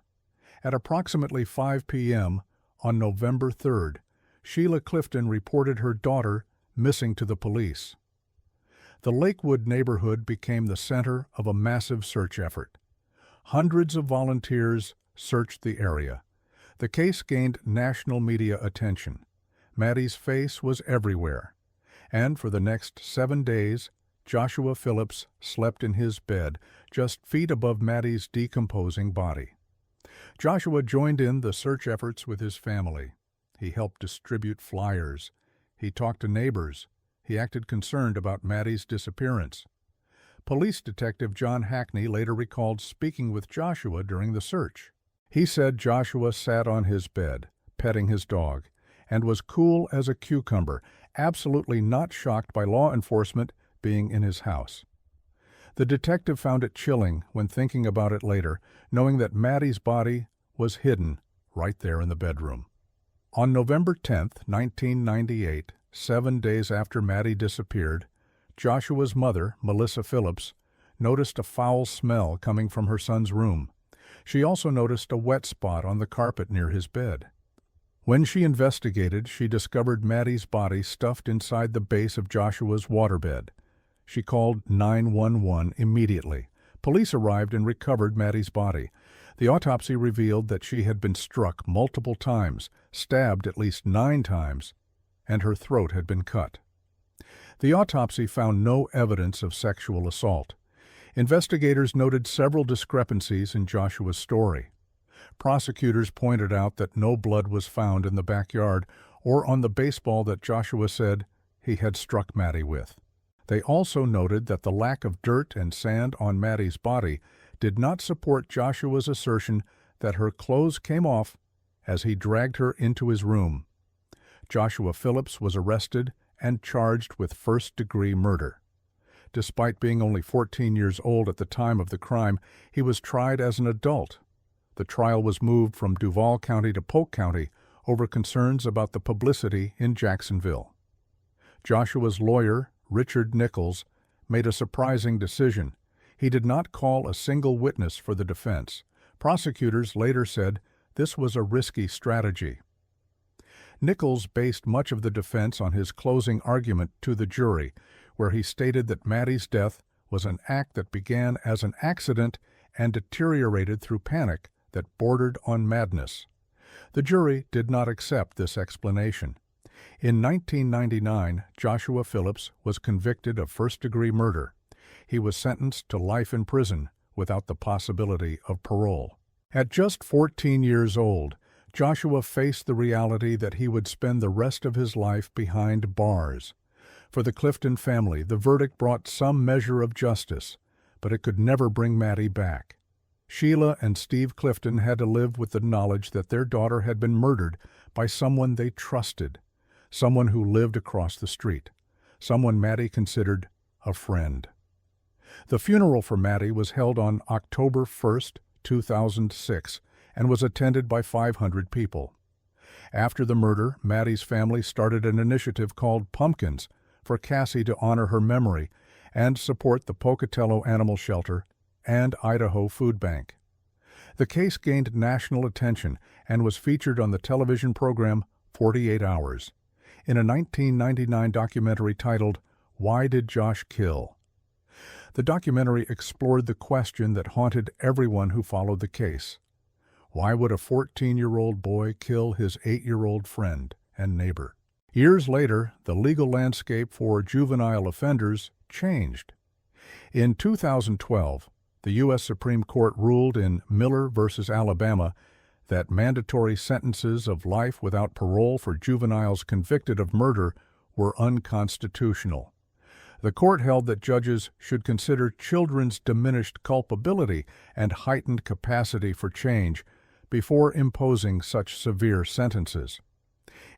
A: At approximately 5 p.m. on November 3rd, Sheila Clifton reported her daughter missing to the police. The Lakewood neighborhood became the center of a massive search effort. Hundreds of volunteers searched the area. The case gained national media attention. Maddie's face was everywhere. And for the next 7 days, Joshua Phillips slept in his bed, just feet above Maddie's decomposing body. Joshua joined in the search efforts with his family. He helped distribute flyers. He talked to neighbors. He acted concerned about Maddie's disappearance. Police Detective John Hackney later recalled speaking with Joshua during the search. He said Joshua sat on his bed, petting his dog, and was cool as a cucumber, absolutely not shocked by law enforcement being in his house. The detective found it chilling when thinking about it later, knowing that Maddie's body was hidden right there in the bedroom. On November 10, 1998, 7 days after Maddie disappeared, Joshua's mother, Melissa Phillips, noticed a foul smell coming from her son's room. She also noticed a wet spot on the carpet near his bed. When she investigated, she discovered Maddie's body stuffed inside the base of Joshua's waterbed. She called 911 immediately. Police arrived and recovered Maddie's body. The autopsy revealed that she had been struck multiple times, stabbed at least 9 times, and her throat had been cut. The autopsy found no evidence of sexual assault. Investigators noted several discrepancies in Joshua's story. Prosecutors pointed out that no blood was found in the backyard or on the baseball that Joshua said he had struck Maddie with. They also noted that the lack of dirt and sand on Maddie's body did not support Joshua's assertion that her clothes came off as he dragged her into his room. Joshua Phillips was arrested and charged with first-degree murder. Despite being only 14 years old at the time of the crime, he was tried as an adult. The trial was moved from Duval County to Polk County over concerns about the publicity in Jacksonville. Joshua's lawyer, Richard Nichols, made a surprising decision. He did not call a single witness for the defense. Prosecutors later said this was a risky strategy. Nichols based much of the defense on his closing argument to the jury, where he stated that Maddie's death was an act that began as an accident and deteriorated through panic that bordered on madness. The jury did not accept this explanation. In 1999, Joshua Phillips was convicted of first-degree murder. He was sentenced to life in prison without the possibility of parole. At just 14 years old, Joshua faced the reality that he would spend the rest of his life behind bars. For the Clifton family, the verdict brought some measure of justice, but it could never bring Maddie back. Sheila and Steve Clifton had to live with the knowledge that their daughter had been murdered by someone they trusted, someone who lived across the street, someone Maddie considered a friend. The funeral for Maddie was held on October 1, 2006, and was attended by 500 people. After the murder, Maddie's family started an initiative called Pumpkins for Cassie to honor her memory and support the Pocatello Animal Shelter and Idaho Food Bank. The case gained national attention and was featured on the television program 48 Hours in a 1999 documentary titled Why Did Josh Kill? The documentary explored the question that haunted everyone who followed the case. Why would a 14-year-old boy kill his 8-year-old friend and neighbor? Years later, the legal landscape for juvenile offenders changed. In 2012, the U.S. Supreme Court ruled in Miller v. Alabama that mandatory sentences of life without parole for juveniles convicted of murder were unconstitutional. The court held that judges should consider children's diminished culpability and heightened capacity for change before imposing such severe sentences.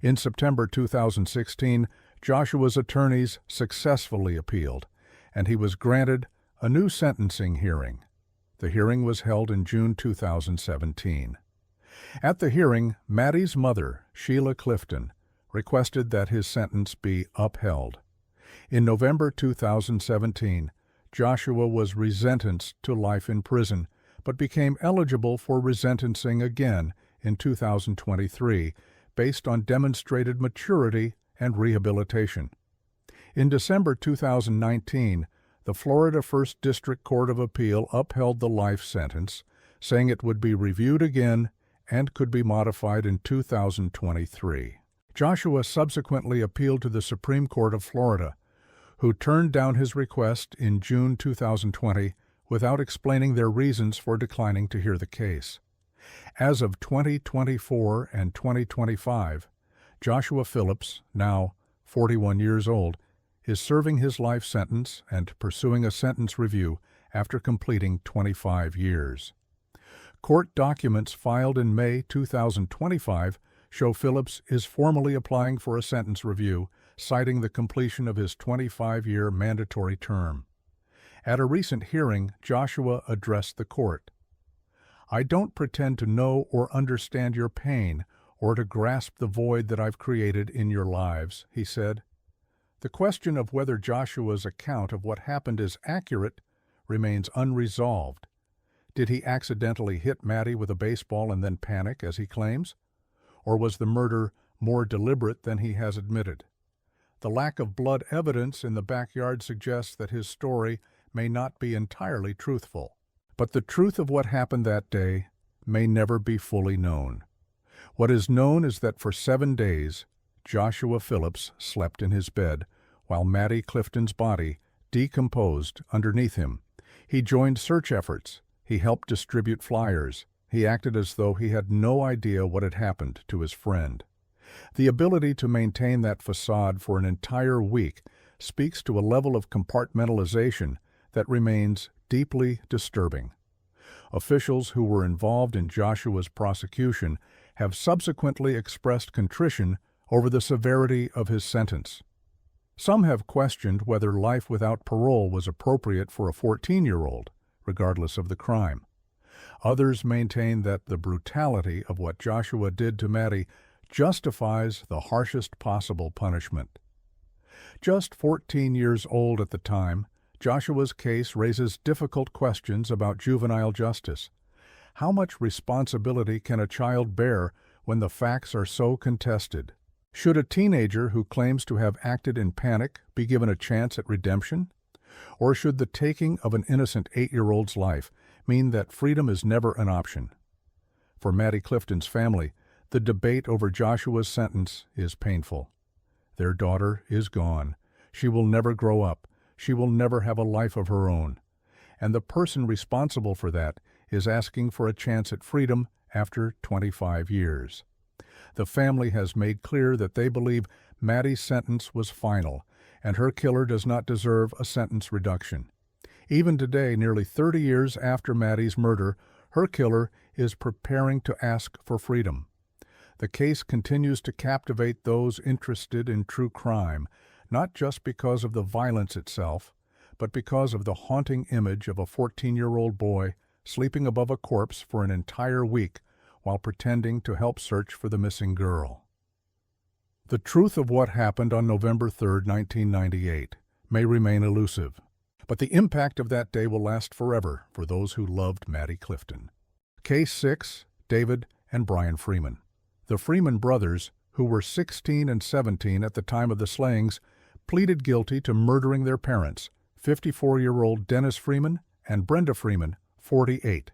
A: In September 2016, Joshua's attorneys successfully appealed, and he was granted a new sentencing hearing. The hearing was held in June 2017. At the hearing, Maddie's mother, Sheila Clifton, requested that his sentence be upheld. In November 2017, Joshua was resentenced to life in prison, but became eligible for resentencing again in 2023 based on demonstrated maturity and rehabilitation. In December 2019, the Florida First District Court of Appeal upheld the life sentence, saying it would be reviewed again and could be modified in 2023. Joshua subsequently appealed to the Supreme Court of Florida, who turned down his request in June 2020 without explaining their reasons for declining to hear the case. As of 2024 and 2025, Joshua Phillips, now 41 years old, is serving his life sentence and pursuing a sentence review after completing 25 years. Court documents filed in May 2025 show Phillips is formally applying for a sentence review, citing the completion of his 25-year mandatory term. At a recent hearing, Joshua addressed the court. "I don't pretend to know or understand your pain or to grasp the void that I've created in your lives," he said. The question of whether Joshua's account of what happened is accurate remains unresolved. Did he accidentally hit Maddie with a baseball and then panic, as he claims? Or was the murder more deliberate than he has admitted? The lack of blood evidence in the backyard suggests that his story may not be entirely truthful. But the truth of what happened that day may never be fully known. What is known is that for 7 days, Joshua Phillips slept in his bed while Maddie Clifton's body decomposed underneath him. He joined search efforts. He helped distribute flyers. He acted as though he had no idea what had happened to his friend. The ability to maintain that facade for an entire week speaks to a level of compartmentalization that remains deeply disturbing. Officials who were involved in Joshua's prosecution have subsequently expressed contrition over the severity of his sentence. Some have questioned whether life without parole was appropriate for a 14-year-old, regardless of the crime. Others maintain that the brutality of what Joshua did to Maddie justifies the harshest possible punishment. Just 14 years old at the time, Joshua's case raises difficult questions about juvenile justice. How much responsibility can a child bear when the facts are so contested? Should a teenager who claims to have acted in panic be given a chance at redemption? Or should the taking of an innocent 8-year-old's life mean that freedom is never an option? For Maddie Clifton's family, the debate over Joshua's sentence is painful. Their daughter is gone. She will never grow up. She will never have a life of her own. And the person responsible for that is asking for a chance at freedom after 25 years. The family has made clear that they believe Maddie's sentence was final, and her killer does not deserve a sentence reduction. Even today, nearly 30 years after Maddie's murder, her killer is preparing to ask for freedom. The case continues to captivate those interested in true crime, not just because of the violence itself, but because of the haunting image of a 14-year-old boy sleeping above a corpse for an entire week while pretending to help search for the missing girl. The truth of what happened on November 3, 1998, may remain elusive, but the impact of that day will last forever for those who loved Maddie Clifton. Case 6, David and Brian Freeman. The Freeman brothers, who were 16 and 17 at the time of the slayings, pleaded guilty to murdering their parents, 54-year-old Dennis Freeman and Brenda Freeman, 48,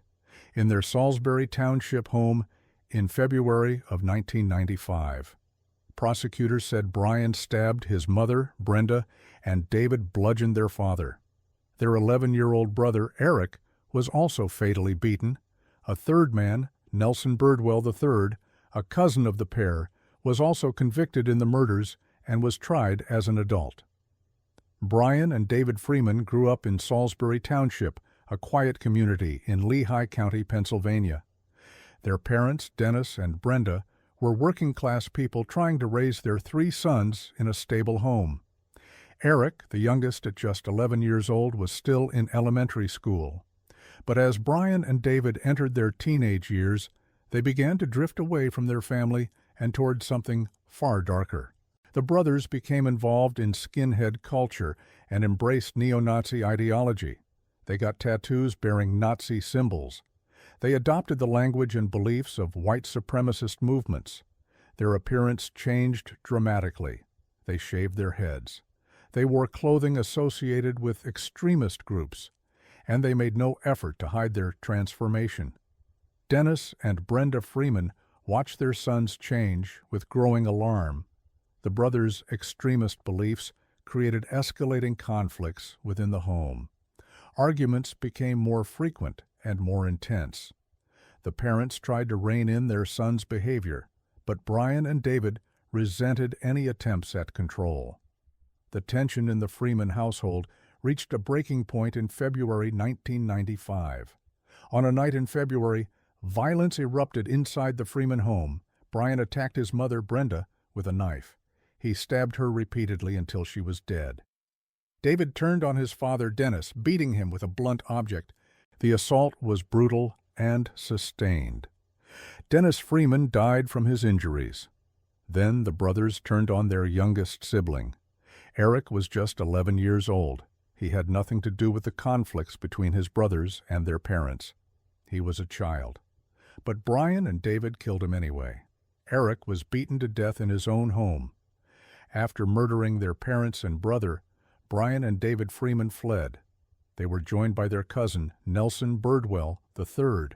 A: in their Salisbury Township home in February of 1995. Prosecutors said Brian stabbed his mother, Brenda, and David bludgeoned their father. Their 11-year-old brother, Eric, was also fatally beaten. A third man, Nelson Birdwell III, a cousin of the pair, was also convicted in the murders and was tried as an adult. Brian and David Freeman grew up in Salisbury Township, a quiet community in Lehigh County, Pennsylvania. Their parents, Dennis and Brenda, were working-class people trying to raise their 3 sons in a stable home. Eric, the youngest at just 11 years old, was still in elementary school. But as Brian and David entered their teenage years, they began to drift away from their family and toward something far darker. The brothers became involved in skinhead culture and embraced neo-Nazi ideology. They got tattoos bearing Nazi symbols. They adopted the language and beliefs of white supremacist movements. Their appearance changed dramatically. They shaved their heads. They wore clothing associated with extremist groups, and they made no effort to hide their transformation. Dennis and Brenda Freeman watched their sons change with growing alarm. The brothers' extremist beliefs created escalating conflicts within the home. Arguments became more frequent and more intense. The parents tried to rein in their sons' behavior, but Brian and David resented any attempts at control. The tension in the Freeman household reached a breaking point in February 1995. On a night in February, violence erupted inside the Freeman home. Brian attacked his mother, Brenda, with a knife. He stabbed her repeatedly until she was dead. David turned on his father, Dennis, beating him with a blunt object. The assault was brutal and sustained. Dennis Freeman died from his injuries. Then the brothers turned on their youngest sibling. Eric was just 11 years old. He had nothing to do with the conflicts between his brothers and their parents. He was a child. But Brian and David killed him anyway. Eric was beaten to death in his own home. After murdering their parents and brother, Brian and David Freeman fled. They were joined by their cousin, Nelson Birdwell III,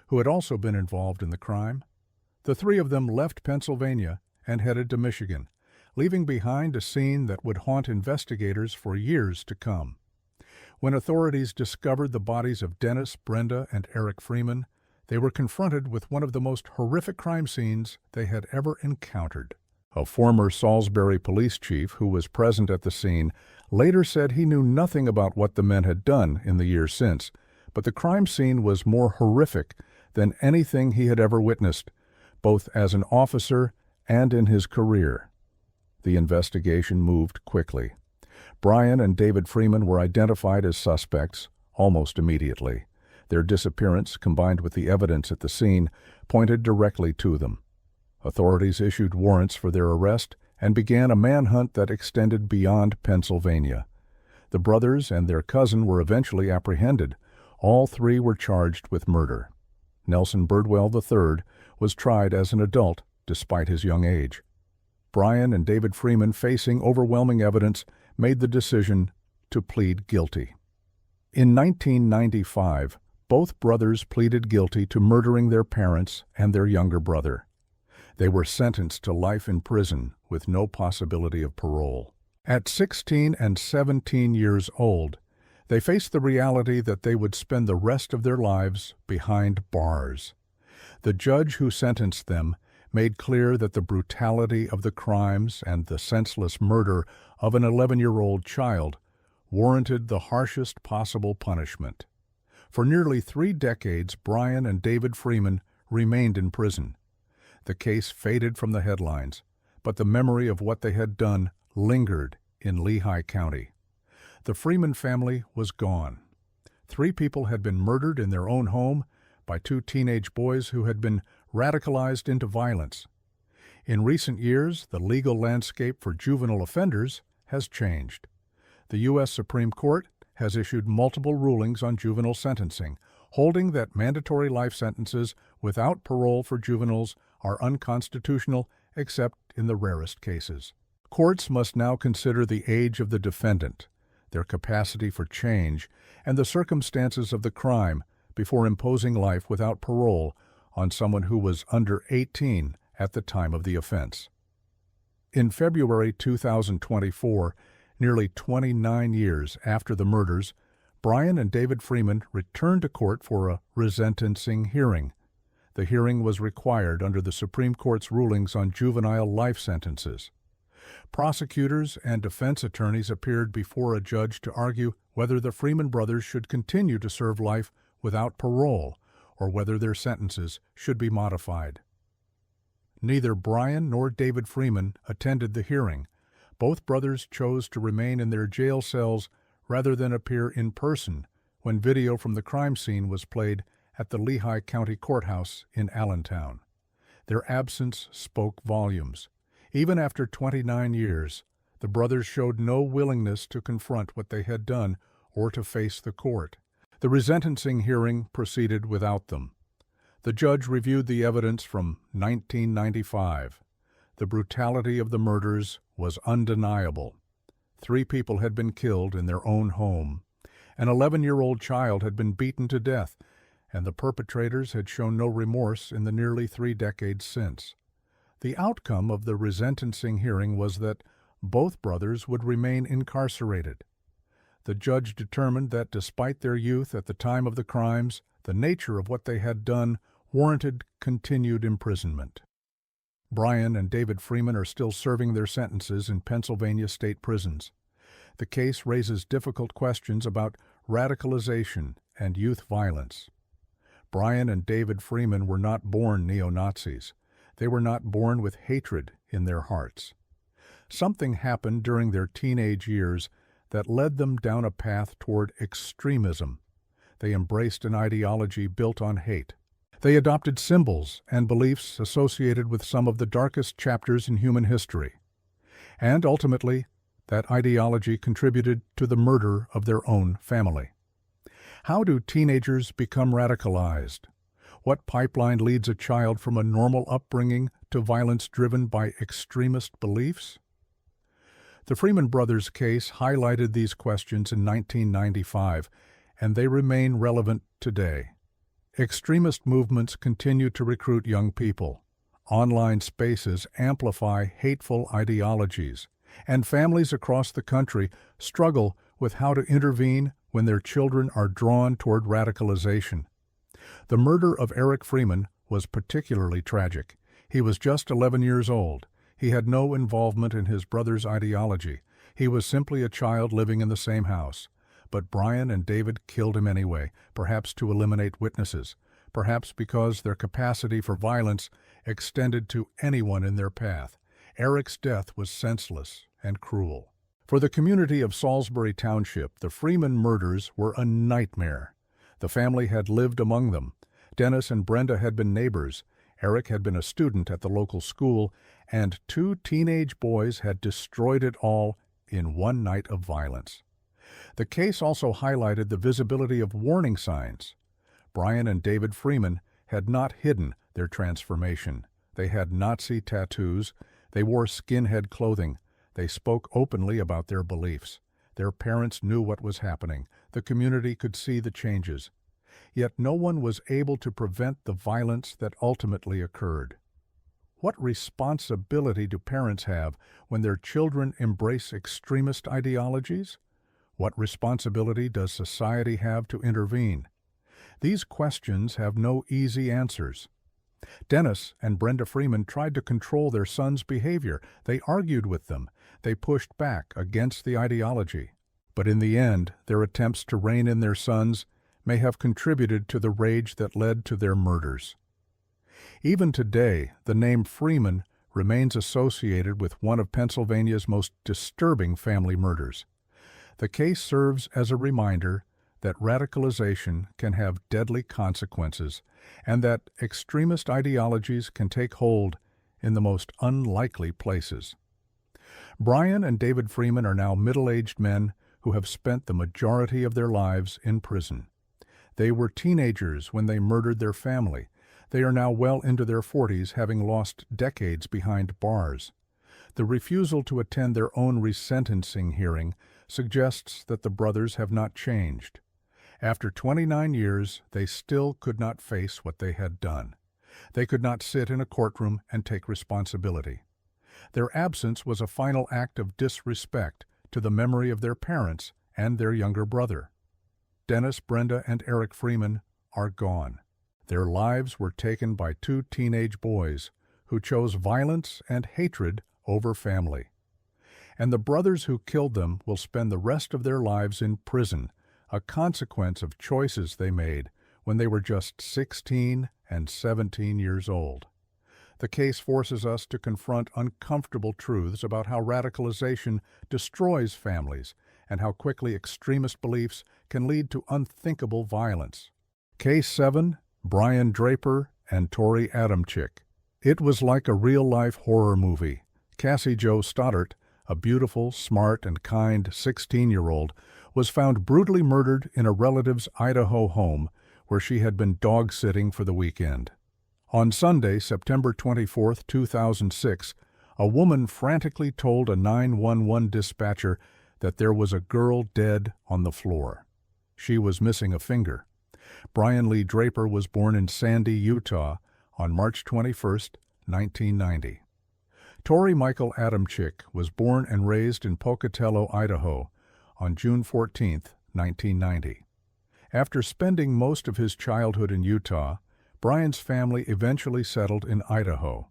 A: who had also been involved in the crime. The 3 of them left Pennsylvania and headed to Michigan, leaving behind a scene that would haunt investigators for years to come. When authorities discovered the bodies of Dennis, Brenda, and Eric Freeman, they were confronted with one of the most horrific crime scenes they had ever encountered. A former Salisbury police chief who was present at the scene later said he knew nothing about what the men had done in the years since, but the crime scene was more horrific than anything he had ever witnessed, both as an officer and in his career. The investigation moved quickly. Brian and David Freeman were identified as suspects almost immediately. Their disappearance, combined with the evidence at the scene, pointed directly to them. Authorities issued warrants for their arrest and began a manhunt that extended beyond Pennsylvania. The brothers and their cousin were eventually apprehended. All 3 were charged with murder. Nelson Birdwell III was tried as an adult despite his young age. Brian and David Freeman, facing overwhelming evidence, made the decision to plead guilty. In 1995, both brothers pleaded guilty to murdering their parents and their younger brother. They were sentenced to life in prison with no possibility of parole. At 16 and 17 years old, they faced the reality that they would spend the rest of their lives behind bars. The judge who sentenced them made clear that the brutality of the crimes and the senseless murder of an 11-year-old child warranted the harshest possible punishment. For nearly 3 decades, Brian and David Freeman remained in prison. The case faded from the headlines, but the memory of what they had done lingered in Lehigh County. The Freeman family was gone. 3 people had been murdered in their own home by 2 teenage boys who had been radicalized into violence. In recent years, the legal landscape for juvenile offenders has changed. The U.S. Supreme Court has issued multiple rulings on juvenile sentencing, holding that mandatory life sentences without parole for juveniles are unconstitutional except in the rarest cases. Courts must now consider the age of the defendant, their capacity for change, and the circumstances of the crime before imposing life without parole on someone who was under 18 at the time of the offense. In February 2024, nearly 29 years after the murders, Brian and David Freeman returned to court for a resentencing hearing. The hearing was required under the Supreme Court's rulings on juvenile life sentences. Prosecutors and defense attorneys appeared before a judge to argue whether the Freeman brothers should continue to serve life without parole or whether their sentences should be modified. Neither Brian nor David Freeman attended the hearing. Both brothers chose to remain in their jail cells rather than appear in person when video from the crime scene was played at the Lehigh County Courthouse in Allentown. Their absence spoke volumes. Even after 29 years, the brothers showed no willingness to confront what they had done or to face the court. The resentencing hearing proceeded without them. The judge reviewed the evidence from 1995. The brutality of the murders was undeniable. 3 people had been killed in their own home. An 11-year-old child had been beaten to death, and the perpetrators had shown no remorse in the nearly 3 decades since. The outcome of the resentencing hearing was that both brothers would remain incarcerated. The judge determined that despite their youth at the time of the crimes, the nature of what they had done warranted continued imprisonment. Brian and David Freeman are still serving their sentences in Pennsylvania state prisons. The case raises difficult questions about radicalization and youth violence. Brian and David Freeman were not born neo-Nazis. They were not born with hatred in their hearts. Something happened during their teenage years that led them down a path toward extremism. They embraced an ideology built on hate. They adopted symbols and beliefs associated with some of the darkest chapters in human history. And ultimately, that ideology contributed to the murder of their own family. How do teenagers become radicalized? What pipeline leads a child from a normal upbringing to violence driven by extremist beliefs? The Freeman brothers' case highlighted these questions in 1995, and they remain relevant today. Extremist movements continue to recruit young people. Online spaces amplify hateful ideologies, and families across the country struggle with how to intervene when their children are drawn toward radicalization. The murder of Eric Freeman was particularly tragic. He was just 11 years old. He had no involvement in his brother's ideology. He was simply a child living in the same house. But Brian and David killed him anyway, perhaps to eliminate witnesses, perhaps because their capacity for violence extended to anyone in their path. Eric's death was senseless and cruel. For the community of Salisbury Township, the Freeman murders were a nightmare. The family had lived among them. Dennis and Brenda had been neighbors. Eric had been a student at the local school, and 2 teenage boys had destroyed it all in one night of violence. The case also highlighted the visibility of warning signs. Brian and David Freeman had not hidden their transformation. They had Nazi tattoos. They wore skinhead clothing. They spoke openly about their beliefs. Their parents knew what was happening. The community could see the changes. Yet no one was able to prevent the violence that ultimately occurred. What responsibility do parents have when their children embrace extremist ideologies? What responsibility does society have to intervene? These questions have no easy answers. Dennis and Brenda Freeman tried to control their son's behavior. They argued with them. They pushed back against the ideology. But in the end, their attempts to rein in their sons may have contributed to the rage that led to their murders. Even today, the name Freeman remains associated with one of Pennsylvania's most disturbing family murders. The case serves as a reminder that radicalization can have deadly consequences and that extremist ideologies can take hold in the most unlikely places. Brian and David Freeman are now middle-aged men who have spent the majority of their lives in prison. They were teenagers when they murdered their family. They are now well into their 40s, having lost decades behind bars. The refusal to attend their own resentencing hearing suggests that the brothers have not changed. After 29 years, they still could not face what they had done. They could not sit in a courtroom and take responsibility. Their absence was a final act of disrespect to the memory of their parents and their younger brother. Dennis, Brenda, and Eric Freeman are gone. Their lives were taken by two teenage boys who chose violence and hatred over family. And the brothers who killed them will spend the rest of their lives in prison, a consequence of choices they made when they were just 16 and 17 years old. The case forces us to confront uncomfortable truths about how radicalization destroys families and how quickly extremist beliefs can lead to unthinkable violence. Case 7, Brian Draper and Tori Adamczyk. It was like a real-life horror movie. Cassie Jo Stoddart, a beautiful, smart, and kind 16-year-old, was found brutally murdered in a relative's Idaho home where she had been dog-sitting for the weekend. On Sunday, September 24, 2006, a woman frantically told a 911 dispatcher that there was a girl dead on the floor. She was missing a finger. Brian Lee Draper was born in Sandy, Utah, on March 21, 1990. Tori Michael Adamczyk was born and raised in Pocatello, Idaho, on June 14, 1990. After spending most of his childhood in Utah, Brian's family eventually settled in Idaho.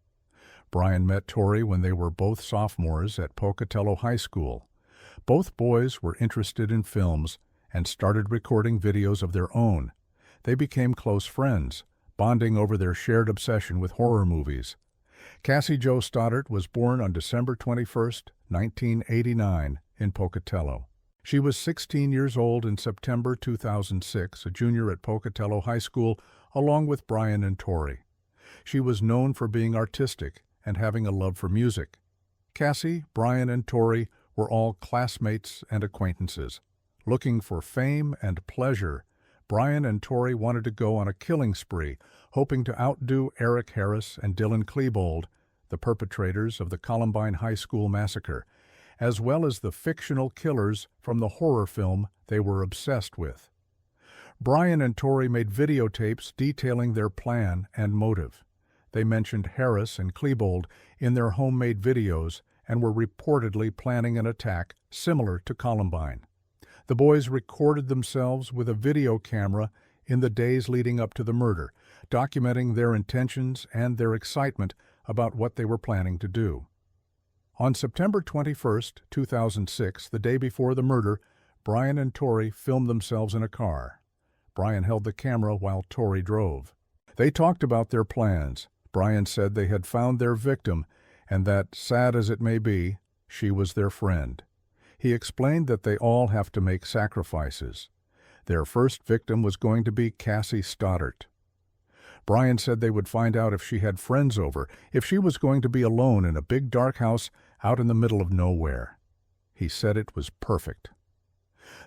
A: Brian met Tori when they were both sophomores at Pocatello High School. Both boys were interested in films and started recording videos of their own. They became close friends, bonding over their shared obsession with horror movies. Cassie Jo Stoddart was born on December 21, 1989, in Pocatello. She was 16 years old in September 2006, a junior at Pocatello High School, along with Brian and Tori. She was known for being artistic and having a love for music. Cassie, Brian, and Tori were all classmates and acquaintances. Looking for fame and pleasure, Brian and Tori wanted to go on a killing spree, hoping to outdo Eric Harris and Dylan Klebold, the perpetrators of the Columbine High School massacre, as well as the fictional killers from the horror film they were obsessed with. Brian and Tori made videotapes detailing their plan and motive. They mentioned Harris and Klebold in their homemade videos and were reportedly planning an attack similar to Columbine. The boys recorded themselves with a video camera in the days leading up to the murder, documenting their intentions and their excitement about what they were planning to do. On September 21, 2006, the day before the murder, Brian and Tori filmed themselves in a car. Brian held the camera while Tori drove. They talked about their plans. Brian said they had found their victim and that, sad as it may be, she was their friend. He explained that they all have to make sacrifices. Their first victim was going to be Cassie Stoddart. Brian said they would find out if she had friends over, if she was going to be alone in a big dark house out in the middle of nowhere. He said it was perfect.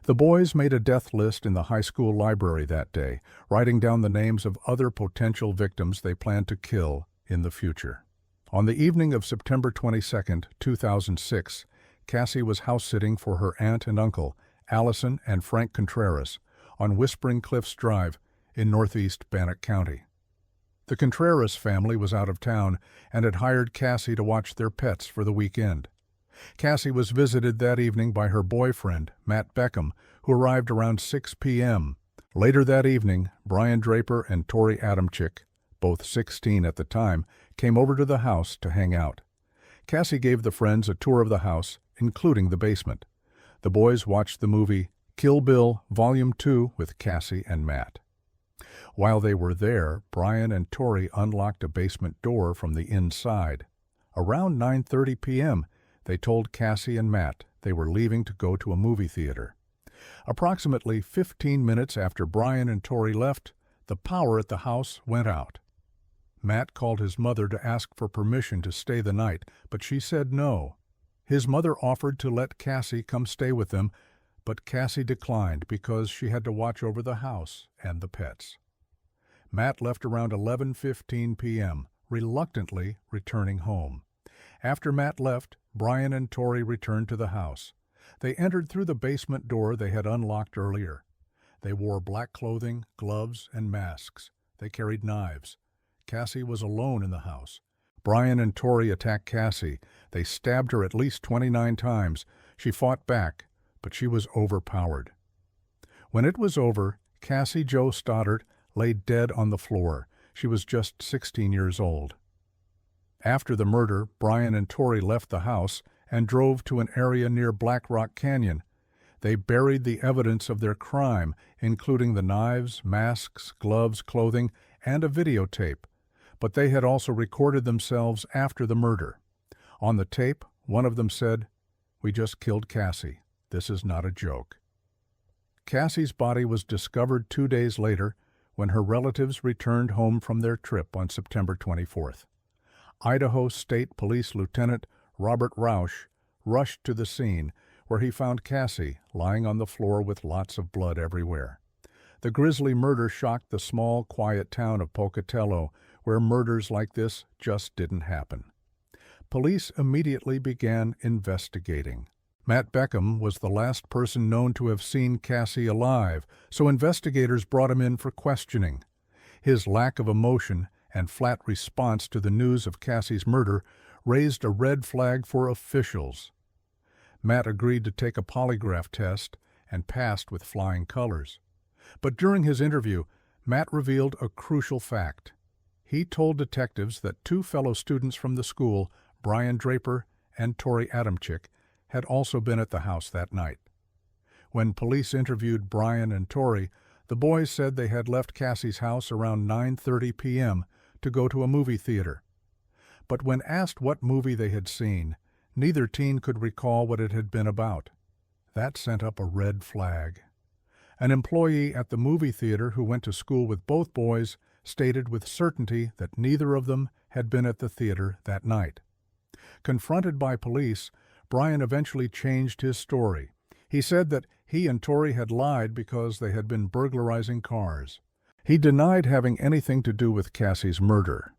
A: The boys made a death list in the high school library that day, writing down the names of other potential victims they planned to kill in the future. On the evening of September 22, 2006, Cassie was house-sitting for her aunt and uncle, Allison and Frank Contreras, on Whispering Cliffs Drive in northeast Bannock County. The Contreras family was out of town and had hired Cassie to watch their pets for the weekend. Cassie was visited that evening by her boyfriend, Matt Beckham, who arrived around 6 p.m. Later that evening, Brian Draper and Tori Adamczyk, both 16 at the time, came over to the house to hang out. Cassie gave the friends a tour of the house, including the basement. The boys watched the movie Kill Bill Volume 2 with Cassie and Matt. While they were there, Brian and Tori unlocked a basement door from the inside. Around 9:30 p.m., they told Cassie and Matt they were leaving to go to a movie theater. Approximately 15 minutes after Brian and Tori left, the power at the house went out. Matt called his mother to ask for permission to stay the night, but she said no. His mother offered to let Cassie come stay with them, but Cassie declined because she had to watch over the house and the pets. Matt left around 11:15 p.m., reluctantly returning home. After Matt left, Brian and Tori returned to the house. They entered through the basement door they had unlocked earlier. They wore black clothing, gloves, and masks. They carried knives. Cassie was alone in the house. Brian and Tori attacked Cassie. They stabbed her at least 29 times. She fought back, but she was overpowered. When it was over, Cassie Jo Stoddard lay dead on the floor. She was just 16 years old. After the murder, Brian and Tori left the house and drove to an area near Black Rock Canyon. They buried the evidence of their crime, including the knives, masks, gloves, clothing, and a videotape. But they had also recorded themselves after the murder. On the tape, one of them said, "We just killed Cassie. This is not a joke." Cassie's body was discovered 2 days later when her relatives returned home from their trip on September 24th. Idaho State Police Lieutenant Robert Rausch rushed to the scene, where he found Cassie lying on the floor with lots of blood everywhere. The grisly murder shocked the small, quiet town of Pocatello, where murders like this just didn't happen. Police immediately began investigating. Matt Beckham was the last person known to have seen Cassie alive, so investigators brought him in for questioning. His lack of emotion and flat response to the news of Cassie's murder raised a red flag for officials. Matt agreed to take a polygraph test and passed with flying colors. But during his interview, Matt revealed a crucial fact. He told detectives that 2 fellow students from the school, Brian Draper and Tori Adamczyk, had also been at the house that night. When police interviewed Brian and Tori, the boys said they had left Cassie's house around 9:30 p.m. to go to a movie theater. But when asked what movie they had seen, neither teen could recall what it had been about. That sent up a red flag. An employee at the movie theater who went to school with both boys stated with certainty that neither of them had been at the theater that night. Confronted by police, Brian eventually changed his story. He said that he and Tori had lied because they had been burglarizing cars. He denied having anything to do with Cassie's murder.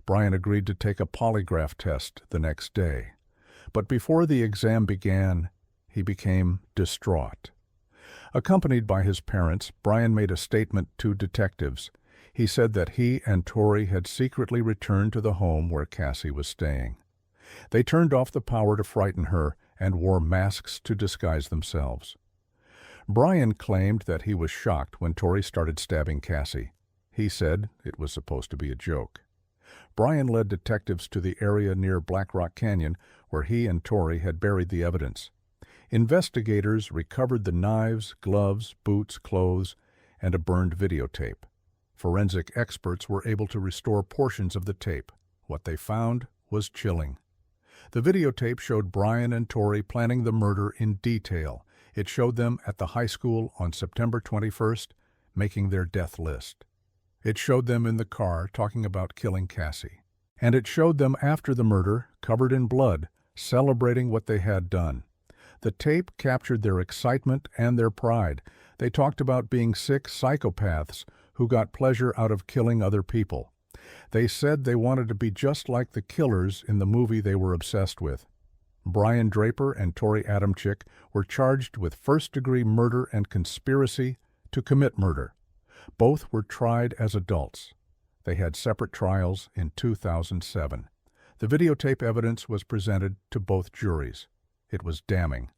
A: Brian agreed to take a polygraph test the next day. But before the exam began, he became distraught. Accompanied by his parents, Brian made a statement to detectives. He said that he and Tori had secretly returned to the home where Cassie was staying. They turned off the power to frighten her and wore masks to disguise themselves. Brian claimed that he was shocked when Tori started stabbing Cassie. He said it was supposed to be a joke. Brian led detectives to the area near Black Rock Canyon where he and Tori had buried the evidence. Investigators recovered the knives, gloves, boots, clothes, and a burned videotape. Forensic experts were able to restore portions of the tape. What they found was chilling. The videotape showed Brian and Tori planning the murder in detail. It showed them at the high school on September 21st, making their death list. It showed them in the car talking about killing Cassie. And it showed them after the murder, covered in blood, celebrating what they had done. The tape captured their excitement and their pride. They talked about being sick psychopaths who got pleasure out of killing other people. They said they wanted to be just like the killers in the movie they were obsessed with. Brian Draper and Tori Adamczyk were charged with first-degree murder and conspiracy to commit murder. Both were tried as adults. They had separate trials in 2007. The videotape evidence was presented to both juries. It was damning.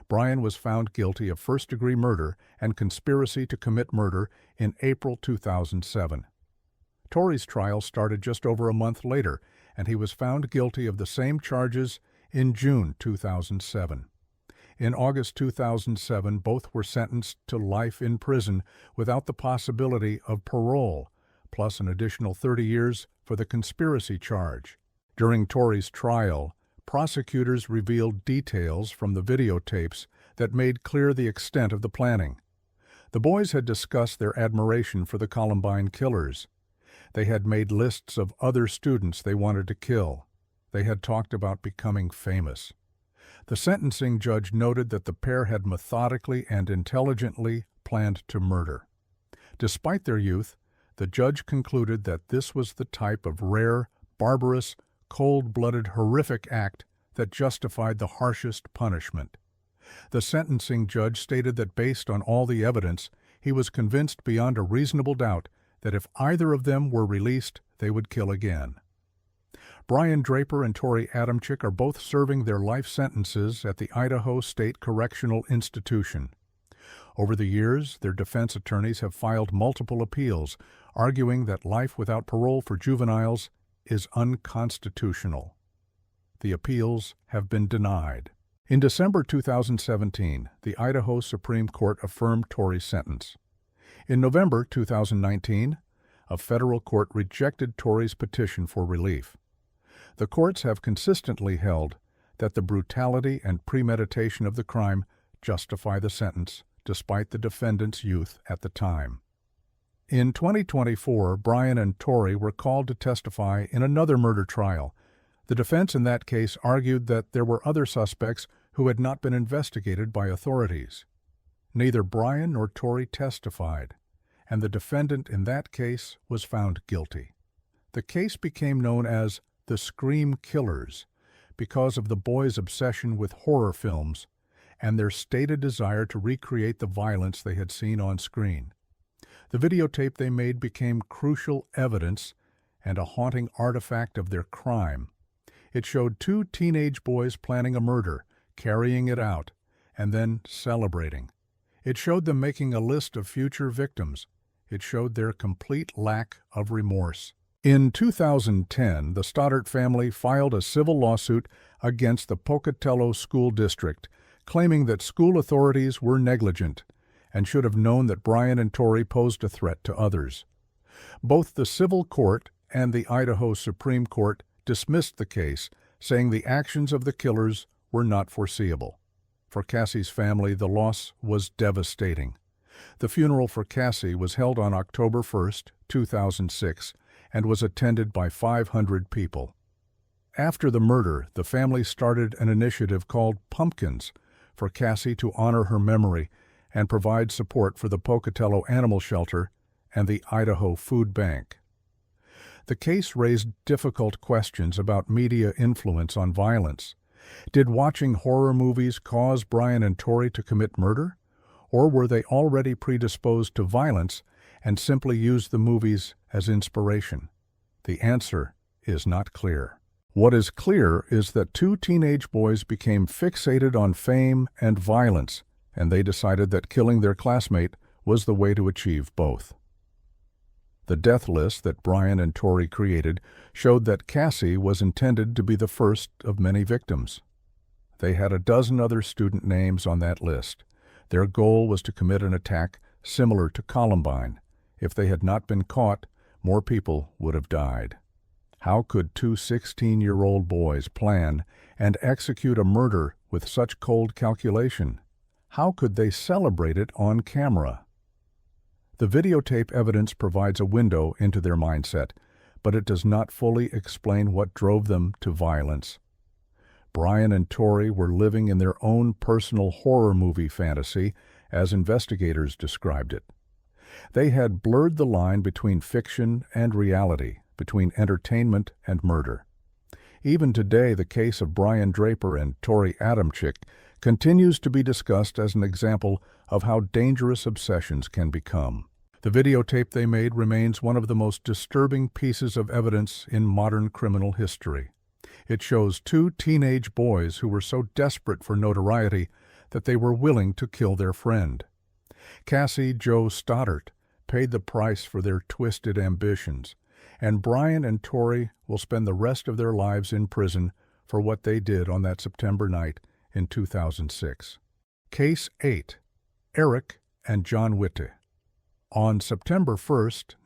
A: Brian was found guilty of first-degree murder and conspiracy to commit murder in April 2007. Tori's trial started just over a month later, and he was found guilty of the same charges in June 2007. In August 2007, both were sentenced to life in prison without the possibility of parole, plus an additional 30 years for the conspiracy charge. During Tori's trial, prosecutors revealed details from the videotapes that made clear the extent of the planning. The boys had discussed their admiration for the Columbine killers. They had made lists of other students they wanted to kill. They had talked about becoming famous. The sentencing judge noted that the pair had methodically and intelligently planned to murder. Despite their youth, the judge concluded that this was the type of rare, barbarous, cold-blooded, horrific act that justified the harshest punishment. The sentencing judge stated that based on all the evidence, he was convinced beyond a reasonable doubt that if either of them were released, they would kill again. Brian Draper and Tori Adamczyk are both serving their life sentences at the Idaho State Correctional Institution. Over the years, their defense attorneys have filed multiple appeals, arguing that life without parole for juveniles is unconstitutional. The appeals have been denied. In December 2017, the Idaho Supreme Court affirmed Tori's sentence. In November 2019, a federal court rejected Tori's petition for relief. The courts have consistently held that the brutality and premeditation of the crime justify the sentence, despite the defendant's youth at the time. In 2024, Brian and Tori were called to testify in another murder trial. The defense in that case argued that there were other suspects who had not been investigated by authorities. Neither Brian nor Tori testified, and the defendant in that case was found guilty. The case became known as the Scream Killers because of the boys' obsession with horror films and their stated desire to recreate the violence they had seen on screen. The videotape they made became crucial evidence and a haunting artifact of their crime. It showed two teenage boys planning a murder, carrying it out, and then celebrating. It showed them making a list of future victims. It showed their complete lack of remorse. In 2010, the Stoddart family filed a civil lawsuit against the Pocatello School District, claiming that school authorities were negligent and should have known that Brian and Tori posed a threat to others. Both the civil court and the Idaho Supreme Court dismissed the case, saying the actions of the killers were not foreseeable. For Cassie's family, the loss was devastating. The funeral for Cassie was held on October 1, 2006, and was attended by 500 people. After the murder, the family started an initiative called Pumpkins for Cassie to honor her memory and provide support for the Pocatello Animal Shelter and the Idaho Food Bank. The case raised difficult questions about media influence on violence. Did watching horror movies cause Brian and Tori to commit murder? Or were they already predisposed to violence and simply used the movies as inspiration? The answer is not clear. What is clear is that two teenage boys became fixated on fame and violence, and they decided that killing their classmate was the way to achieve both. The death list that Brian and Tori created showed that Cassie was intended to be the first of many victims. They had a dozen other student names on that list. Their goal was to commit an attack similar to Columbine. If they had not been caught, more people would have died. How could two 16-year-old boys plan and execute a murder with such cold calculation? How could they celebrate it on camera? The videotape evidence provides a window into their mindset, but it does not fully explain what drove them to violence. Brian and Tori were living in their own personal horror movie fantasy, as investigators described it. They had blurred the line between fiction and reality, between entertainment and murder. Even today, the case of Brian Draper and Tori Adamczyk continues to be discussed as an example of how dangerous obsessions can become. The videotape they made remains one of the most disturbing pieces of evidence in modern criminal history. It shows two teenage boys who were so desperate for notoriety that they were willing to kill their friend. Cassie Jo Stoddart paid the price for their twisted ambitions, and Brian and Tori will spend the rest of their lives in prison for what they did on that September night in 2006. Case 8. Eric and John Witte. On September 1,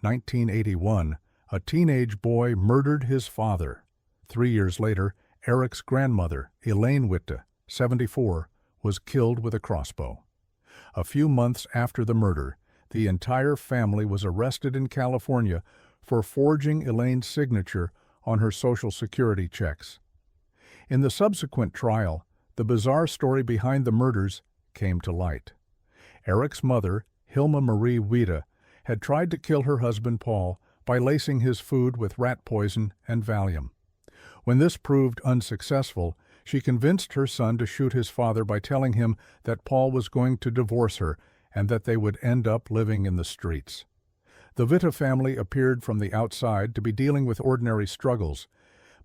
A: 1981, a teenage boy murdered his father. 3 years later, Eric's grandmother, Elaine Witte, 74, was killed with a crossbow. A few months after the murder, the entire family was arrested in California for forging Elaine's signature on her Social Security checks. In the subsequent trial, the bizarre story behind the murders came to light. Eric's mother, Hilma Marie Witte, had tried to kill her husband Paul by lacing his food with rat poison and Valium. When this proved unsuccessful, she convinced her son to shoot his father by telling him that Paul was going to divorce her and that they would end up living in the streets. The Witte family appeared from the outside to be dealing with ordinary struggles,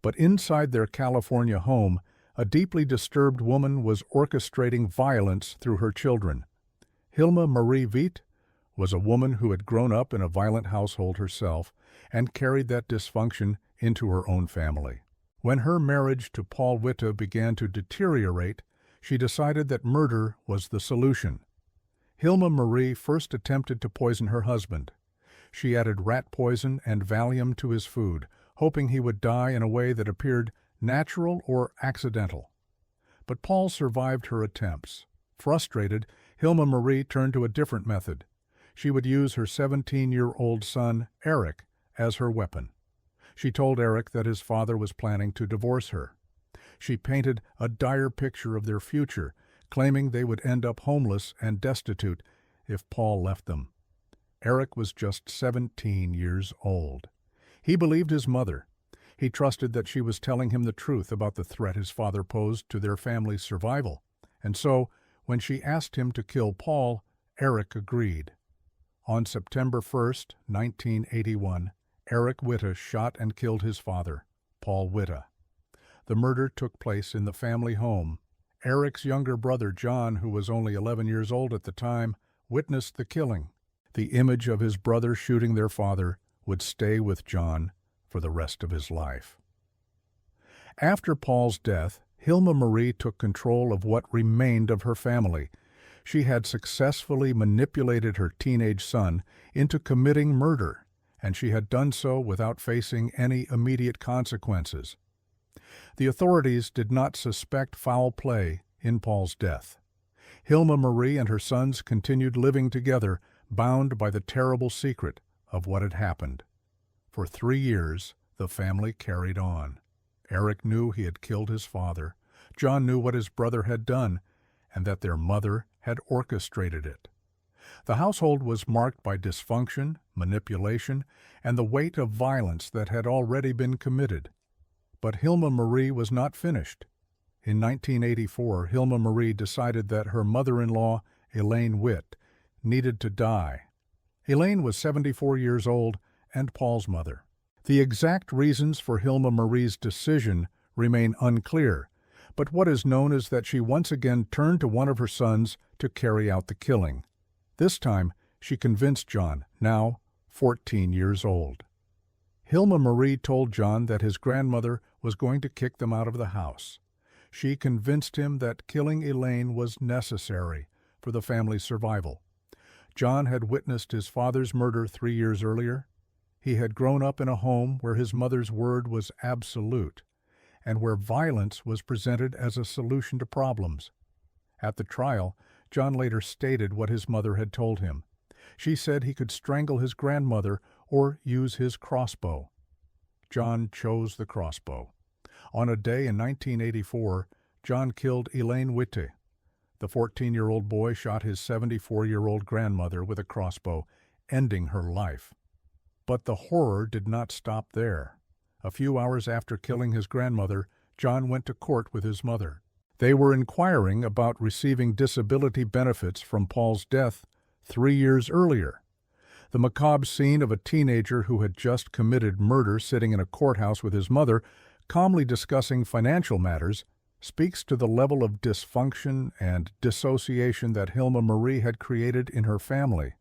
A: but inside their California home, a deeply disturbed woman was orchestrating violence through her children. Hilma Marie Witte was a woman who had grown up in a violent household herself and carried that dysfunction into her own family. When her marriage to Paul Witte began to deteriorate, she decided that murder was the solution. Hilma Marie first attempted to poison her husband. She added rat poison and Valium to his food, hoping he would die in a way that appeared natural or accidental. But Paul survived her attempts. Frustrated, Hilma Marie turned to a different method. She would use her 17-year-old son, Eric, as her weapon. She told Eric that his father was planning to divorce her. She painted a dire picture of their future, claiming they would end up homeless and destitute if Paul left them. Eric was just 17 years old. He believed his mother. He trusted that she was telling him the truth about the threat his father posed to their family's survival. And so, when she asked him to kill Paul, Eric agreed. On September 1st, 1981, Eric Witte shot and killed his father, Paul Witte. The murder took place in the family home. Eric's younger brother, John, who was only 11 years old at the time, witnessed the killing. The image of his brother shooting their father would stay with John for the rest of his life. After Paul's death, Hilma Marie took control of what remained of her family. She had successfully manipulated her teenage son into committing murder, and she had done so without facing any immediate consequences. The authorities did not suspect foul play in Paul's death. Hilma Marie and her sons continued living together, bound by the terrible secret of what had happened. For 3 years, the family carried on. Eric knew he had killed his father. John knew what his brother had done, and that their mother had orchestrated it. The household was marked by dysfunction, manipulation, and the weight of violence that had already been committed. But Hilma Marie was not finished. In 1984, Hilma Marie decided that her mother-in-law, Elaine Witte, needed to die. Elaine was 74 years old and Paul's mother. The exact reasons for Hilma Marie's decision remain unclear, but what is known is that she once again turned to one of her sons to carry out the killing. This time, she convinced John, now 14 years old. Hilma Marie told John that his grandmother was going to kick them out of the house. She convinced him that killing Elaine was necessary for the family's survival. John had witnessed his father's murder 3 years earlier. He had grown up in a home where his mother's word was absolute, and where violence was presented as a solution to problems. At the trial, John later stated what his mother had told him. She said he could strangle his grandmother or use his crossbow. John chose the crossbow. On a day in 1984, John killed Elaine Witte. The 14-year-old boy shot his 74-year-old grandmother with a crossbow, ending her life. But the horror did not stop there. A few hours after killing his grandmother, John went to court with his mother. They were inquiring about receiving disability benefits from Paul's death 3 years earlier. The macabre scene of a teenager who had just committed murder sitting in a courthouse with his mother, calmly discussing financial matters, speaks to the level of dysfunction and dissociation that Hilma Marie had created in her family.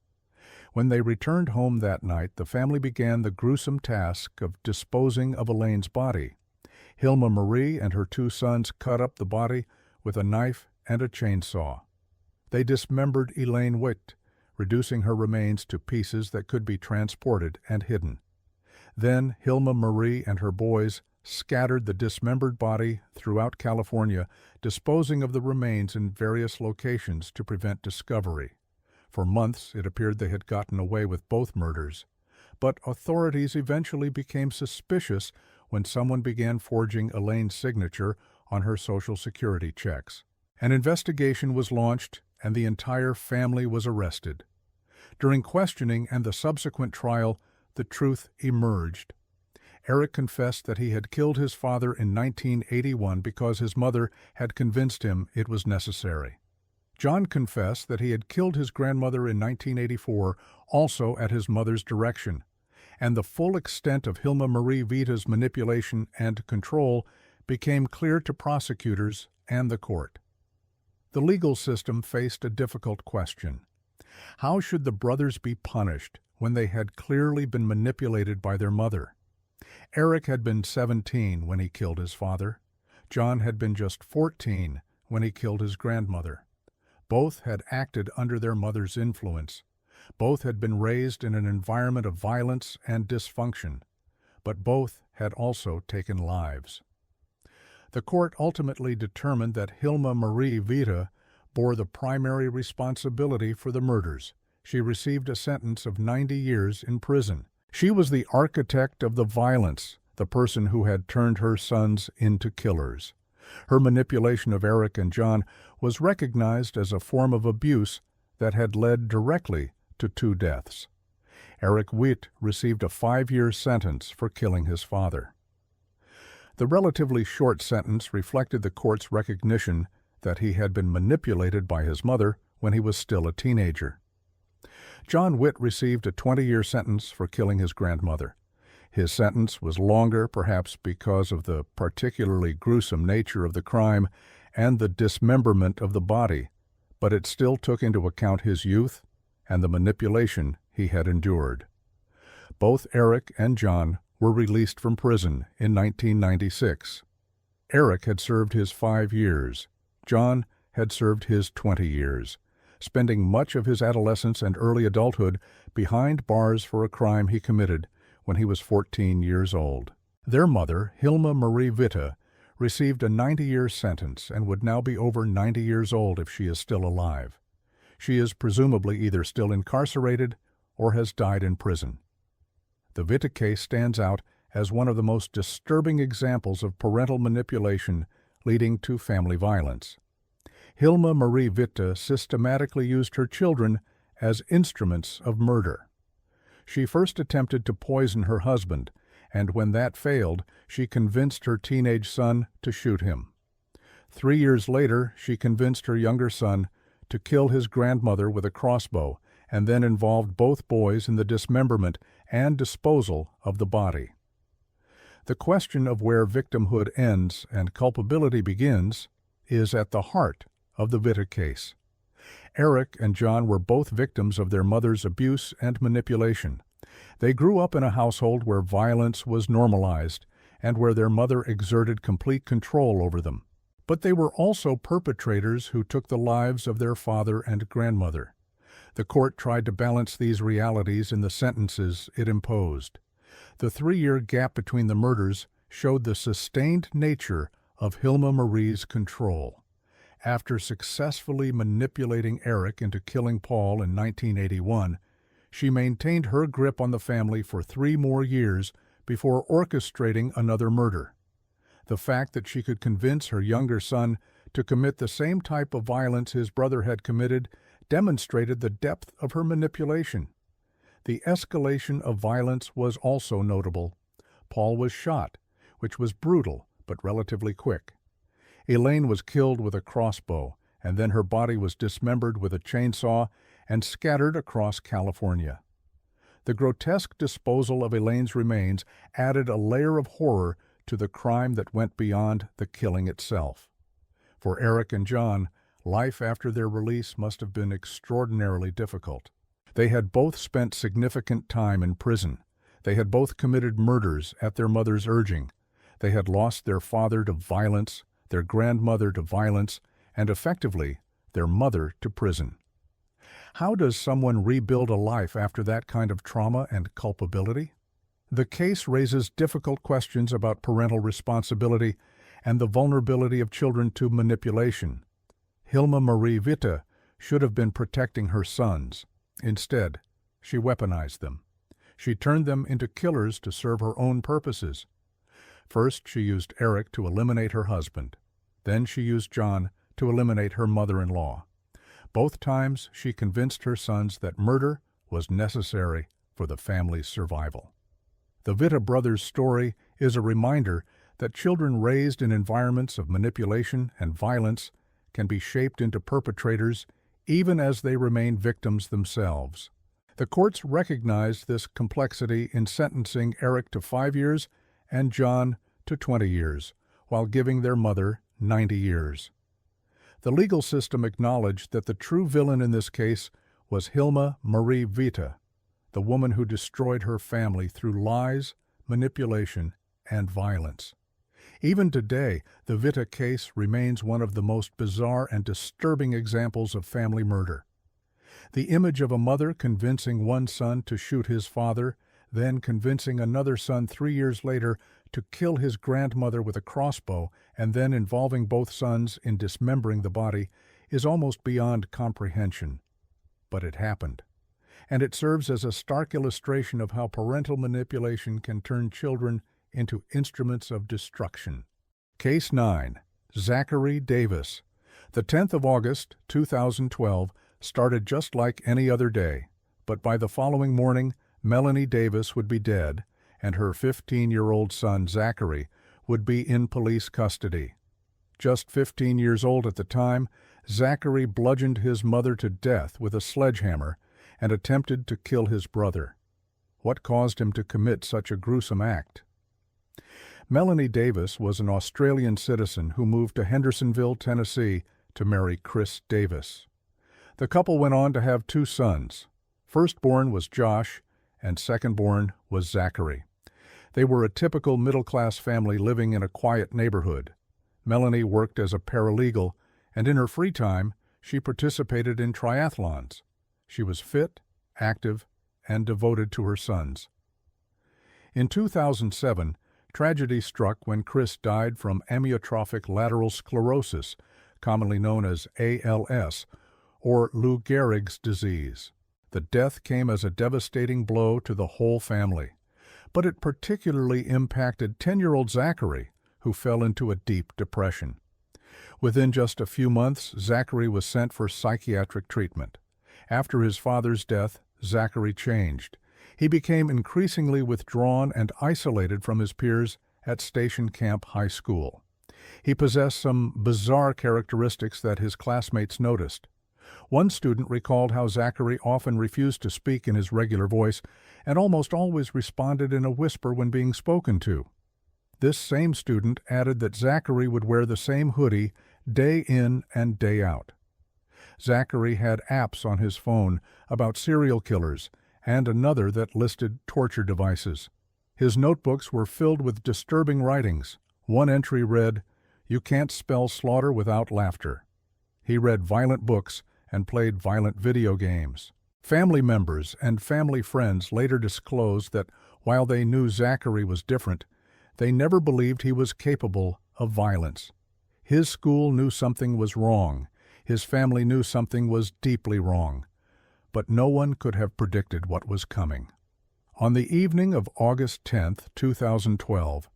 A: When they returned home that night, the family began the gruesome task of disposing of Elaine's body. Hilma Marie and her 2 sons cut up the body with a knife and a chainsaw. They dismembered Elaine Witte, reducing her remains to pieces that could be transported and hidden. Then Hilma Marie and her boys scattered the dismembered body throughout California, disposing of the remains in various locations to prevent discovery. For months, it appeared they had gotten away with both murders. But authorities eventually became suspicious when someone began forging Elaine's signature on her Social Security checks. An investigation was launched, and the entire family was arrested. During questioning and the subsequent trial, the truth emerged. Eric confessed that he had killed his father in 1981 because his mother had convinced him it was necessary. John confessed that he had killed his grandmother in 1984, also at his mother's direction, and the full extent of Hilma Marie Vita's manipulation and control became clear to prosecutors and the court. The legal system faced a difficult question. How should the brothers be punished when they had clearly been manipulated by their mother? Eric had been 17 when he killed his father. John had been just 14 when he killed his grandmother. Both had acted under their mother's influence. Both had been raised in an environment of violence and dysfunction. But both had also taken lives. The court ultimately determined that Hilma Marie Vita bore the primary responsibility for the murders. She received a sentence of 90 years in prison. She was the architect of the violence, the person who had turned her sons into killers. Her manipulation of Eric and John was recognized as a form of abuse that had led directly to 2 deaths. Eric Witt received a 5-year sentence for killing his father. The relatively short sentence reflected the court's recognition that he had been manipulated by his mother when he was still a teenager. John Witt received a 20-year sentence for killing his grandmother. His sentence was longer, perhaps because of the particularly gruesome nature of the crime and the dismemberment of the body, but it still took into account his youth and the manipulation he had endured. Both Eric and John were released from prison in 1996. Eric had served his 5 years. John had served his 20 years, spending much of his adolescence and early adulthood behind bars for a crime he committed when he was 14 years old. Their mother, Hilma Marie Vita, received a 90-year sentence and would now be over 90 years old if she is still alive. She is presumably either still incarcerated or has died in prison. The Vita case stands out as one of the most disturbing examples of parental manipulation leading to family violence. Hilma Marie Vita systematically used her children as instruments of murder. She first attempted to poison her husband, and when that failed, she convinced her teenage son to shoot him. 3 years later, she convinced her younger son to kill his grandmother with a crossbow, and then involved both boys in the dismemberment and disposal of the body. The question of where victimhood ends and culpability begins is at the heart of the Vita case. Eric and John were both victims of their mother's abuse and manipulation. They grew up in a household where violence was normalized and where their mother exerted complete control over them. But they were also perpetrators who took the lives of their father and grandmother. The court tried to balance these realities in the sentences it imposed. The 3-year gap between the murders showed the sustained nature of Hilma Marie's control. After successfully manipulating Eric into killing Paul in 1981, she maintained her grip on the family for 3 more years before orchestrating another murder. The fact that she could convince her younger son to commit the same type of violence his brother had committed demonstrated the depth of her manipulation. The escalation of violence was also notable. Paul was shot, which was brutal but relatively quick. Elaine was killed with a crossbow, and then her body was dismembered with a chainsaw and scattered across California. The grotesque disposal of Elaine's remains added a layer of horror to the crime that went beyond the killing itself. For Eric and John, life after their release must have been extraordinarily difficult. They had both spent significant time in prison. They had both committed murders at their mother's urging. They had lost their father to violence, their grandmother to violence, and effectively, their mother to prison. How does someone rebuild a life after that kind of trauma and culpability? The case raises difficult questions about parental responsibility and the vulnerability of children to manipulation. Hilma Marie Witte should have been protecting her sons. Instead, she weaponized them. She turned them into killers to serve her own purposes. First, she used Eric to eliminate her husband. Then she used John to eliminate her mother-in-law. Both times, she convinced her sons that murder was necessary for the family's survival. The Witte brothers' story is a reminder that children raised in environments of manipulation and violence can be shaped into perpetrators even as they remain victims themselves. The courts recognized this complexity in sentencing Eric to 5 years and John to 20 years, while giving their mother 90 years. The legal system acknowledged that the true villain in this case was Hilma Marie Witte, the woman who destroyed her family through lies, manipulation, and violence. Even today, the Witte case remains one of the most bizarre and disturbing examples of family murder. The image of a mother convincing one son to shoot his father, then convincing another son 3 years later to kill his grandmother with a crossbow, and then involving both sons in dismembering the body, is almost beyond comprehension. But it happened. And it serves as a stark illustration of how parental manipulation can turn children into instruments of destruction. Case 9. Zachary Davis. The 10th of August, 2012, started just like any other day, but by the following morning, Melanie Davis would be dead, and her 15-year-old son, Zachary, would be in police custody. Just 15 years old at the time, Zachary bludgeoned his mother to death with a sledgehammer and attempted to kill his brother. What caused him to commit such a gruesome act? Melanie Davis was an Australian citizen who moved to Hendersonville, Tennessee, to marry Chris Davis. The couple went on to have 2 sons. Firstborn was Josh, and secondborn was Zachary. They were a typical middle-class family living in a quiet neighborhood. Melanie worked as a paralegal, and in her free time, she participated in triathlons. She was fit, active, and devoted to her sons. In 2007, tragedy struck when Chris died from amyotrophic lateral sclerosis, commonly known as ALS, or Lou Gehrig's disease. The death came as a devastating blow to the whole family, but it particularly impacted 10-year-old Zachary, who fell into a deep depression. Within just a few months, Zachary was sent for psychiatric treatment. After his father's death, Zachary changed. He became increasingly withdrawn and isolated from his peers at Station Camp High School. He possessed some bizarre characteristics that his classmates noticed. One student recalled how Zachary often refused to speak in his regular voice and almost always responded in a whisper when being spoken to. This same student added that Zachary would wear the same hoodie day in and day out. Zachary had apps on his phone about serial killers and another that listed torture devices. His notebooks were filled with disturbing writings. One entry read, "You can't spell slaughter without laughter." He read violent books and played violent video games. Family members and family friends later disclosed that while they knew Zachary was different, they never believed he was capable of violence. His school knew something was wrong. His family knew something was deeply wrong. But no one could have predicted what was coming. On the evening of August 10th, 2012,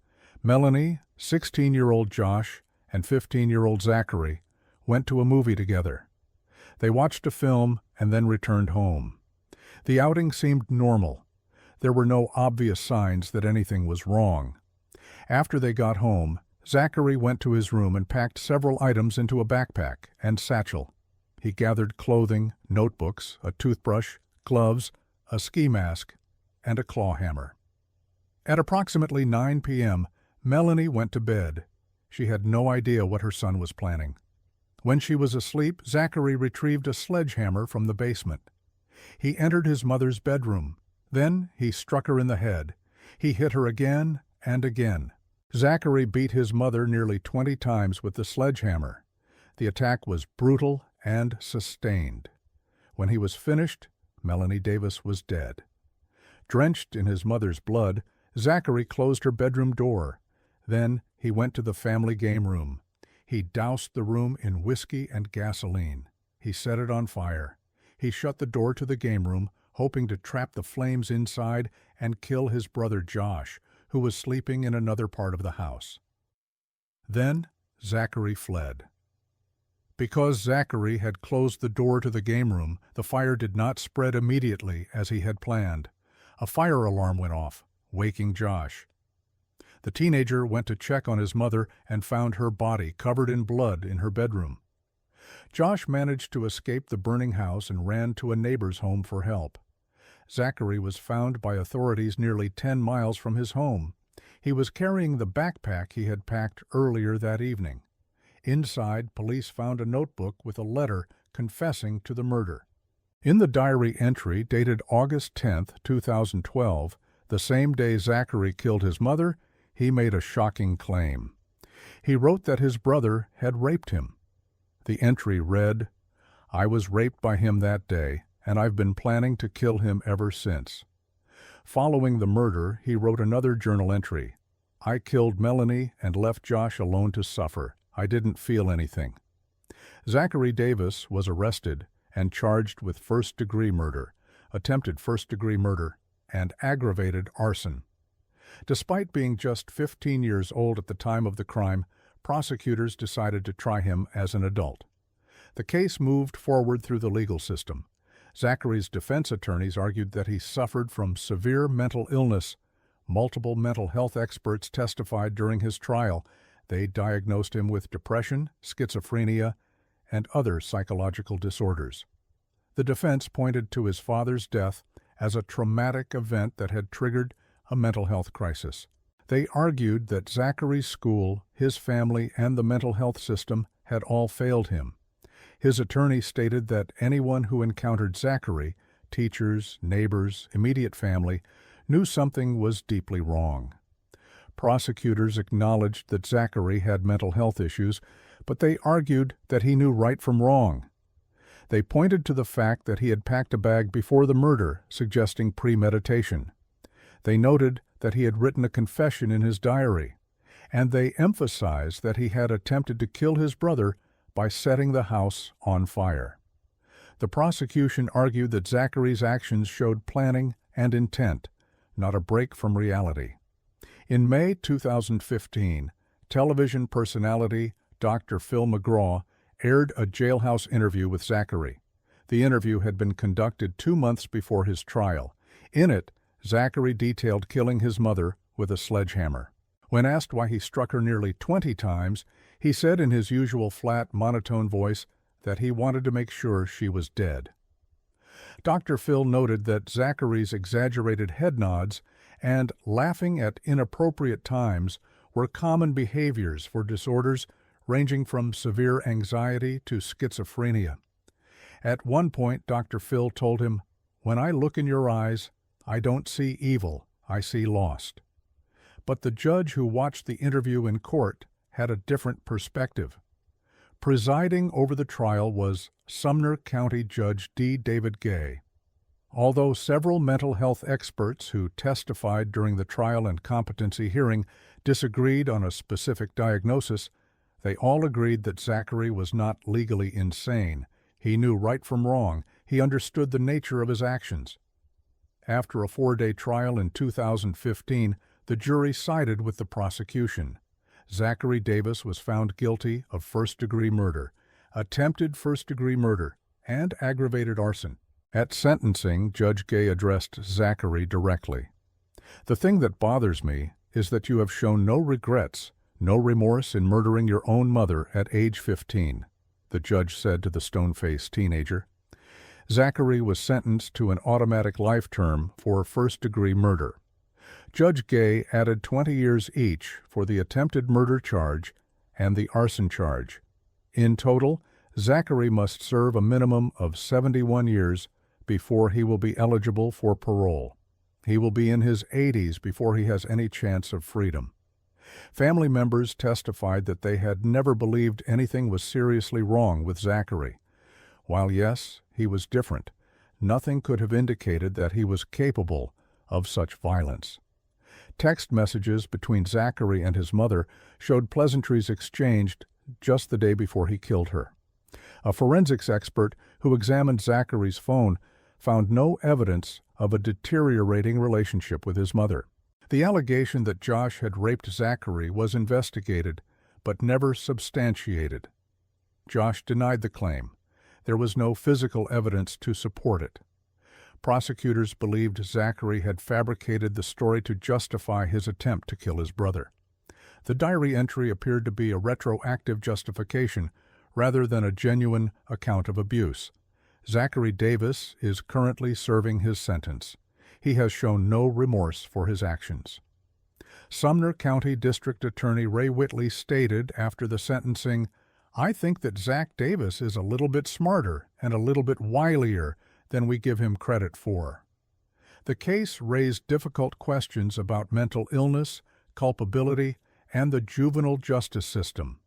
A: Melanie, 16-year-old Josh, and 15-year-old Zachary went to a movie together. They watched a film and then returned home. The outing seemed normal. There were no obvious signs that anything was wrong. After they got home, Zachary went to his room and packed several items into a backpack and satchel. He gathered clothing, notebooks, a toothbrush, gloves, a ski mask, and a claw hammer. At approximately 9 p.m., Melanie went to bed. She had no idea what her son was planning. When she was asleep, Zachary retrieved a sledgehammer from the basement. He entered his mother's bedroom. Then he struck her in the head. He hit her again and again. Zachary beat his mother nearly 20 times with the sledgehammer. The attack was brutal and sustained. When he was finished, Melanie Davis was dead. Drenched in his mother's blood, Zachary closed her bedroom door. Then he went to the family game room. He doused the room in whiskey and gasoline. He set it on fire. He shut the door to the game room, hoping to trap the flames inside and kill his brother Josh, who was sleeping in another part of the house. Then Zachary fled. Because Zachary had closed the door to the game room, the fire did not spread immediately as he had planned. A fire alarm went off, waking Josh. The teenager went to check on his mother and found her body covered in blood in her bedroom. Josh managed to escape the burning house and ran to a neighbor's home for help. Zachary was found by authorities nearly 10 miles from his home. He was carrying the backpack he had packed earlier that evening. Inside, police found a notebook with a letter confessing to the murder. In the diary entry dated August 10, 2012, the same day Zachary killed his mother, he made a shocking claim. He wrote that his brother had raped him. The entry read, "I was raped by him that day, and I've been planning to kill him ever since." Following the murder, he wrote another journal entry. "I killed Melanie and left Josh alone to suffer. I didn't feel anything." Zachary Davis was arrested and charged with first-degree murder, attempted first-degree murder, and aggravated arson. Despite being just 15 years old at the time of the crime, prosecutors decided to try him as an adult. The case moved forward through the legal system. Zachary's defense attorneys argued that he suffered from severe mental illness. Multiple mental health experts testified during his trial. They diagnosed him with depression, schizophrenia, and other psychological disorders. The defense pointed to his father's death as a traumatic event that had triggered a mental health crisis. They argued that Zachary's school, his family, and the mental health system had all failed him. His attorney stated that anyone who encountered Zachary, teachers, neighbors, immediate family, knew something was deeply wrong. Prosecutors acknowledged that Zachary had mental health issues, but they argued that he knew right from wrong. They pointed to the fact that he had packed a bag before the murder, suggesting premeditation. They noted that he had written a confession in his diary, and they emphasized that he had attempted to kill his brother by setting the house on fire. The prosecution argued that Zachary's actions showed planning and intent, not a break from reality. In May 2015, television personality Dr. Phil McGraw aired a jailhouse interview with Zachary. The interview had been conducted 2 months before his trial. In it, Zachary detailed killing his mother with a sledgehammer. When asked why he struck her nearly 20 times, he said in his usual flat, monotone voice that he wanted to make sure she was dead. Dr. Phil noted that Zachary's exaggerated head nods and laughing at inappropriate times were common behaviors for disorders ranging from severe anxiety to schizophrenia. At one point, Dr. Phil told him, "When I look in your eyes, I don't see evil, I see lost." But the judge who watched the interview in court had a different perspective. Presiding over the trial was Sumner County Judge D. David Gay. Although several mental health experts who testified during the trial and competency hearing disagreed on a specific diagnosis, they all agreed that Zachary was not legally insane. He knew right from wrong. He understood the nature of his actions. After a 4-day trial in 2015, the jury sided with the prosecution. Zachary Davis was found guilty of first-degree murder, attempted first-degree murder, and aggravated arson. At sentencing, Judge Gay addressed Zachary directly. "The thing that bothers me is that you have shown no regrets, no remorse in murdering your own mother at age 15, the judge said to the stone-faced teenager. Zachary was sentenced to an automatic life term for first-degree murder. Judge Gay added 20 years each for the attempted murder charge and the arson charge. In total, Zachary must serve a minimum of 71 years before he will be eligible for parole. He will be in his 80s before he has any chance of freedom. Family members testified that they had never believed anything was seriously wrong with Zachary. While yes, he was different, nothing could have indicated that he was capable of such violence. Text messages between Zachary and his mother showed pleasantries exchanged just the day before he killed her. A forensics expert who examined Zachary's phone found no evidence of a deteriorating relationship with his mother. The allegation that Josh had raped Zachary was investigated, but never substantiated. Josh denied the claim. There was no physical evidence to support it. Prosecutors believed Zachary had fabricated the story to justify his attempt to kill his brother. The diary entry appeared to be a retroactive justification rather than a genuine account of abuse. Zachary Davis is currently serving his sentence. He has shown no remorse for his actions. Sumner County District Attorney Ray Whitley stated after the sentencing, "I think that Zach Davis is a little bit smarter and a little bit wilier than we give him credit for." The case raised difficult questions about mental illness, culpability, and the juvenile justice system.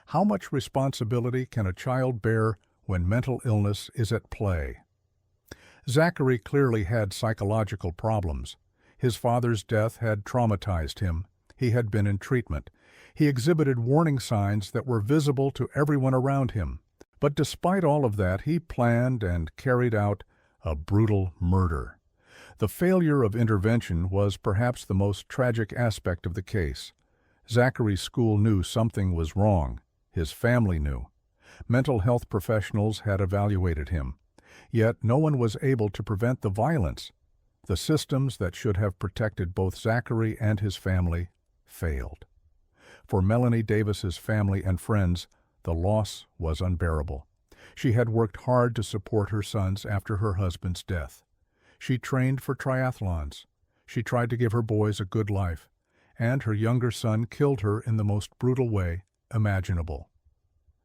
A: How much responsibility can a child bear when mental illness is at play? Zachary clearly had psychological problems. His father's death had traumatized him. He had been in treatment. He exhibited warning signs that were visible to everyone around him. But despite all of that, he planned and carried out a brutal murder. The failure of intervention was perhaps the most tragic aspect of the case. Zachary's school knew something was wrong. His family knew. Mental health professionals had evaluated him. Yet no one was able to prevent the violence. The systems that should have protected both Zachary and his family failed. For Melanie Davis's family and friends, the loss was unbearable. She had worked hard to support her sons after her husband's death. She trained for triathlons. She tried to give her boys a good life, and her younger son killed her in the most brutal way imaginable.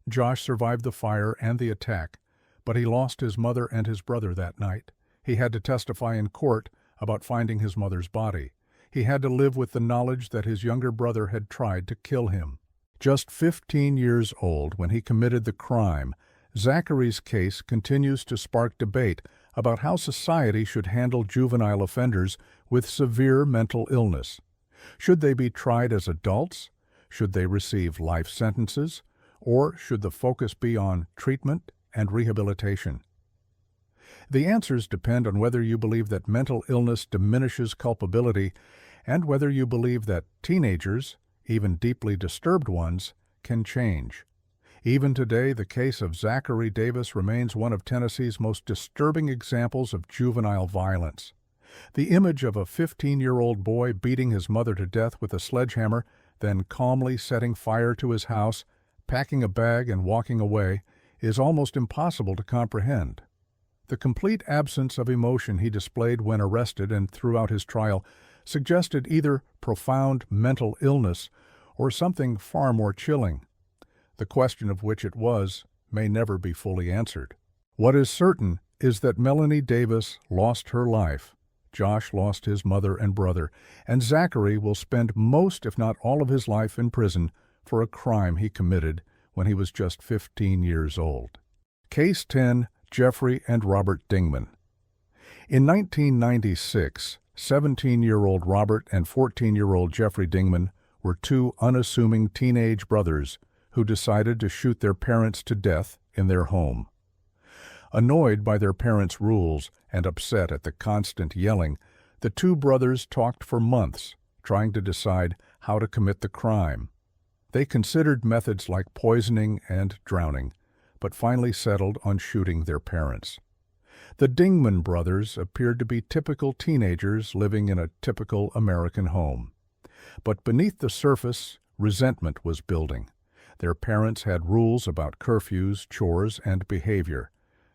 A: Josh survived the fire and the attack, but he lost his mother and his brother that night. He had to testify in court about finding his mother's body. He had to live with the knowledge that his younger brother had tried to kill him. Just 15 years old when he committed the crime, Zachary's case continues to spark debate about how society should handle juvenile offenders with severe mental illness. Should they be tried as adults? Should they receive life sentences? Or should the focus be on treatment and rehabilitation? The answers depend on whether you believe that mental illness diminishes culpability and whether you believe that teenagers, even deeply disturbed ones, can change. Even today, the case of Zachary Davis remains one of Tennessee's most disturbing examples of juvenile violence. The image of a 15-year-old boy beating his mother to death with a sledgehammer, then calmly setting fire to his house, packing a bag and walking away, is almost impossible to comprehend. The complete absence of emotion he displayed when arrested and throughout his trial suggested either profound mental illness or something far more chilling. The question of which it was may never be fully answered. What is certain is that Melanie Davis lost her life, Josh lost his mother and brother, and Zachary will spend most, if not all, of his life in prison for a crime he committed when he was just 15 years old. Case 10, Jeffrey and Robert Dingman. In 1996, 17-year-old Robert and 14-year-old Jeffrey Dingman were two unassuming teenage brothers who decided to shoot their parents to death in their home. Annoyed by their parents' rules and upset at the constant yelling, the two brothers talked for months, trying to decide how to commit the crime. They considered methods like poisoning and drowning, but finally settled on shooting their parents. The Dingman brothers appeared to be typical teenagers living in a typical American home. But beneath the surface, resentment was building. Their parents had rules about curfews, chores, and behavior.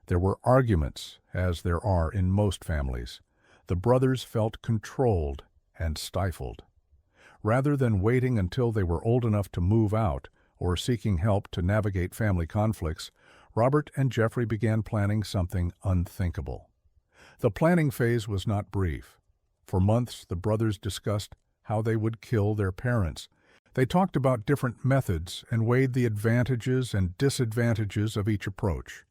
A: There were arguments, as there are in most families. The brothers felt controlled and stifled. Rather than waiting until they were old enough to move out or seeking help to navigate family conflicts, Robert and Jeffrey began planning something unthinkable. The planning phase was not brief. For months, the brothers discussed how they would kill their parents. They talked about different methods and weighed the advantages and disadvantages of each approach.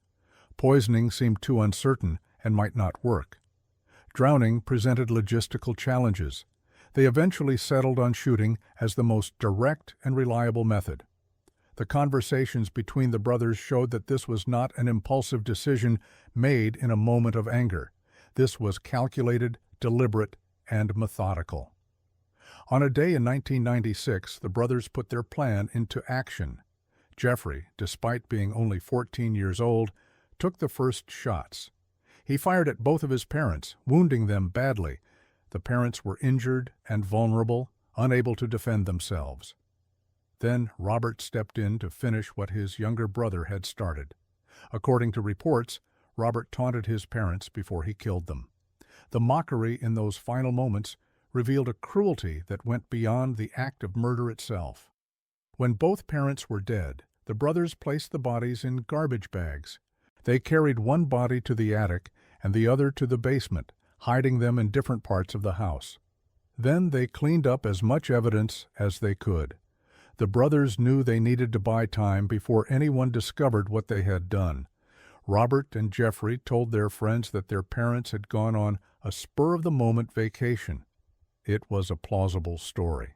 A: Poisoning seemed too uncertain and might not work. Drowning presented logistical challenges. They eventually settled on shooting as the most direct and reliable method. The conversations between the brothers showed that this was not an impulsive decision made in a moment of anger. This was calculated, deliberate, and methodical. On a day in 1996, the brothers put their plan into action. Jeffrey, despite being only 14 years old, took the first shots. He fired at both of his parents, wounding them badly. The parents were injured and vulnerable, unable to defend themselves. Then Robert stepped in to finish what his younger brother had started. According to reports, Robert taunted his parents before he killed them. The mockery in those final moments revealed a cruelty that went beyond the act of murder itself. When both parents were dead, the brothers placed the bodies in garbage bags. They carried one body to the attic and the other to the basement, hiding them in different parts of the house. Then they cleaned up as much evidence as they could. The brothers knew they needed to buy time before anyone discovered what they had done. Robert and Jeffrey told their friends that their parents had gone on a spur-of-the-moment vacation. It was a plausible story.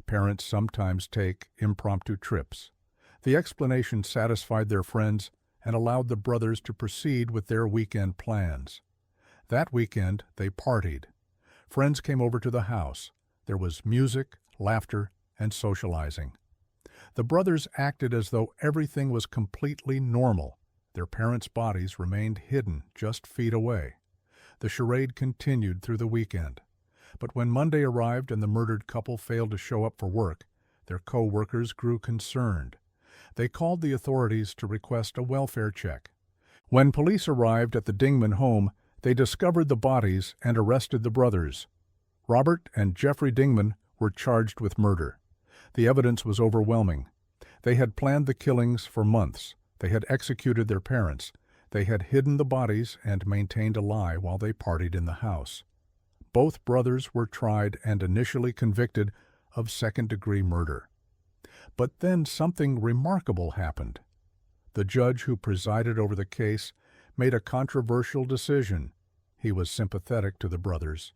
A: Parents sometimes take impromptu trips. The explanation satisfied their friends and allowed the brothers to proceed with their weekend plans. That weekend, they partied. Friends came over to the house. There was music, laughter, and socializing. The brothers acted as though everything was completely normal. Their parents' bodies remained hidden just feet away. The charade continued through the weekend. But when Monday arrived and the murdered couple failed to show up for work, their co-workers grew concerned. They called the authorities to request a welfare check. When police arrived at the Dingman home, they discovered the bodies and arrested the brothers. Robert and Jeffrey Dingman were charged with murder. The evidence was overwhelming. They had planned the killings for months. They had executed their parents. They had hidden the bodies and maintained a lie while they partied in the house. Both brothers were tried and initially convicted of second-degree murder. But then something remarkable happened. The judge who presided over the case made a controversial decision. He was sympathetic to the brothers.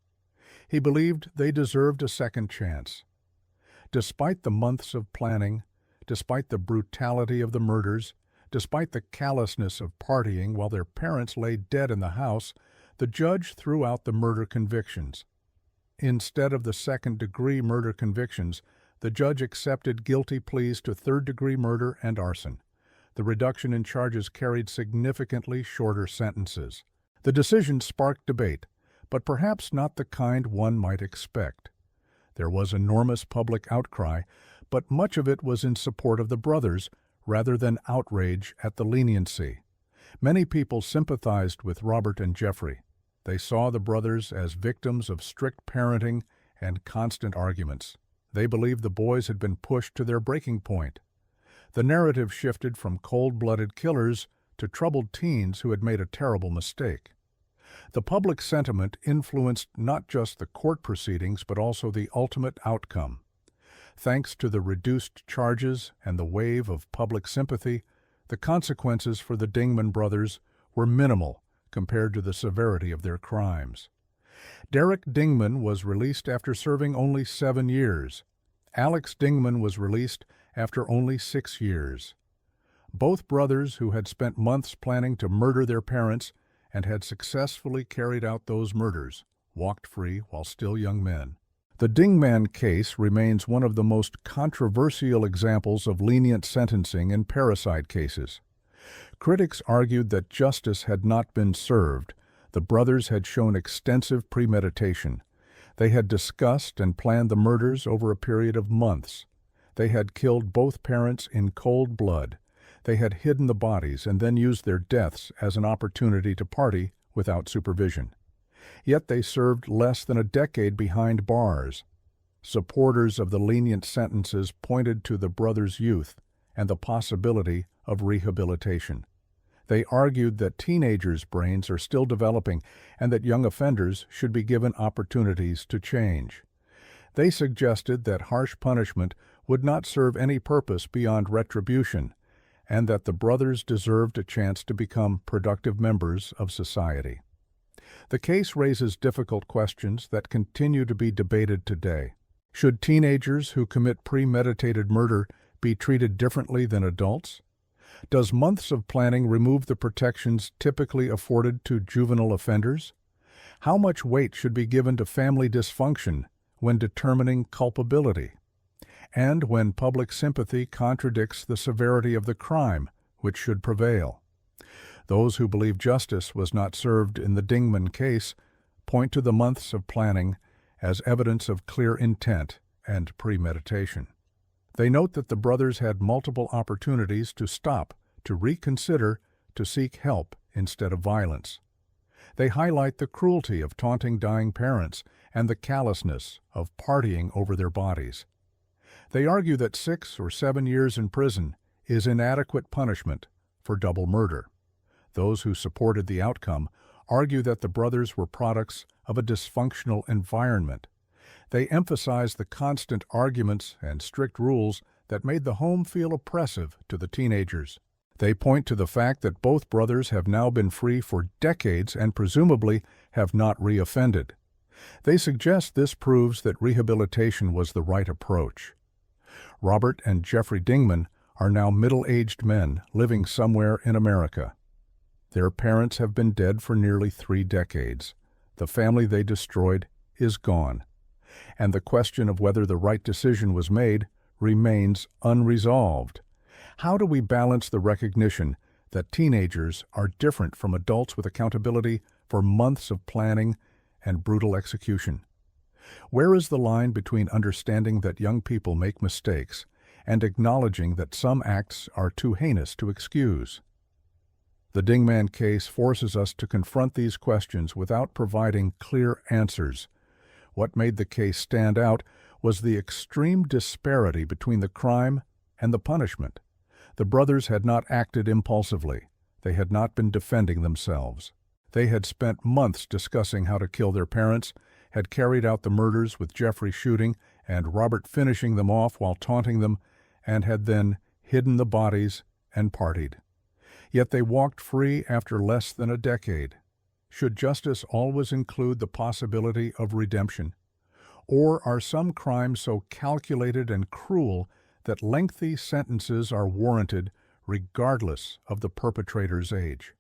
A: He believed they deserved a second chance. Despite the months of planning, despite the brutality of the murders, despite the callousness of partying while their parents lay dead in the house, the judge threw out the murder convictions. Instead of the second-degree murder convictions, the judge accepted guilty pleas to third-degree murder and arson. The reduction in charges carried significantly shorter sentences. The decision sparked debate, but perhaps not the kind one might expect. There was enormous public outcry, but much of it was in support of the brothers rather than outrage at the leniency. Many people sympathized with Robert and Jeffrey. They saw the brothers as victims of strict parenting and constant arguments. They believed the boys had been pushed to their breaking point. The narrative shifted from cold-blooded killers to troubled teens who had made a terrible mistake. The public sentiment influenced not just the court proceedings but also the ultimate outcome. Thanks to the reduced charges and the wave of public sympathy, the consequences for the Dingman brothers were minimal compared to the severity of their crimes. Derek Dingman was released after serving only 7 years. Alex Dingman was released after only 6 years. Both brothers, who had spent months planning to murder their parents and had successfully carried out those murders, walked free while still young men. The Dingman case remains one of the most controversial examples of lenient sentencing in parricide cases. Critics argued that justice had not been served. The brothers had shown extensive premeditation. They had discussed and planned the murders over a period of months. They had killed both parents in cold blood. They had hidden the bodies and then used their deaths as an opportunity to party without supervision. Yet they served less than a decade behind bars. Supporters of the lenient sentences pointed to the brothers' youth and the possibility of rehabilitation. They argued that teenagers' brains are still developing and that young offenders should be given opportunities to change. They suggested that harsh punishment would not serve any purpose beyond retribution, and that the brothers deserved a chance to become productive members of society. The case raises difficult questions that continue to be debated today. Should teenagers who commit premeditated murder be treated differently than adults? Does months of planning remove the protections typically afforded to juvenile offenders? How much weight should be given to family dysfunction when determining culpability? And when public sympathy contradicts the severity of the crime, which should prevail? Those who believe justice was not served in the Dingman case point to the months of planning as evidence of clear intent and premeditation. They note that the brothers had multiple opportunities to stop, to reconsider, to seek help instead of violence. They highlight the cruelty of taunting dying parents and the callousness of partying over their bodies. They argue that 6 or 7 years in prison is inadequate punishment for double murder. Those who supported the outcome argue that the brothers were products of a dysfunctional environment. They emphasize the constant arguments and strict rules that made the home feel oppressive to the teenagers. They point to the fact that both brothers have now been free for decades and presumably have not reoffended. They suggest this proves that rehabilitation was the right approach. Robert and Jeffrey Dingman are now middle-aged men living somewhere in America. Their parents have been dead for nearly 3 decades. The family they destroyed is gone. And the question of whether the right decision was made remains unresolved. How do we balance the recognition that teenagers are different from adults with accountability for months of planning and brutal execution? Where is the line between understanding that young people make mistakes and acknowledging that some acts are too heinous to excuse? The Dingman case forces us to confront these questions without providing clear answers. What made the case stand out was the extreme disparity between the crime and the punishment. The brothers had not acted impulsively. They had not been defending themselves. They had spent months discussing how to kill their parents, had carried out the murders with Jeffrey shooting and Robert finishing them off while taunting them, and had then hidden the bodies and partied. Yet they walked free after less than a decade. Should justice always include the possibility of redemption? Or are some crimes so calculated and cruel that lengthy sentences are warranted regardless of the perpetrator's age?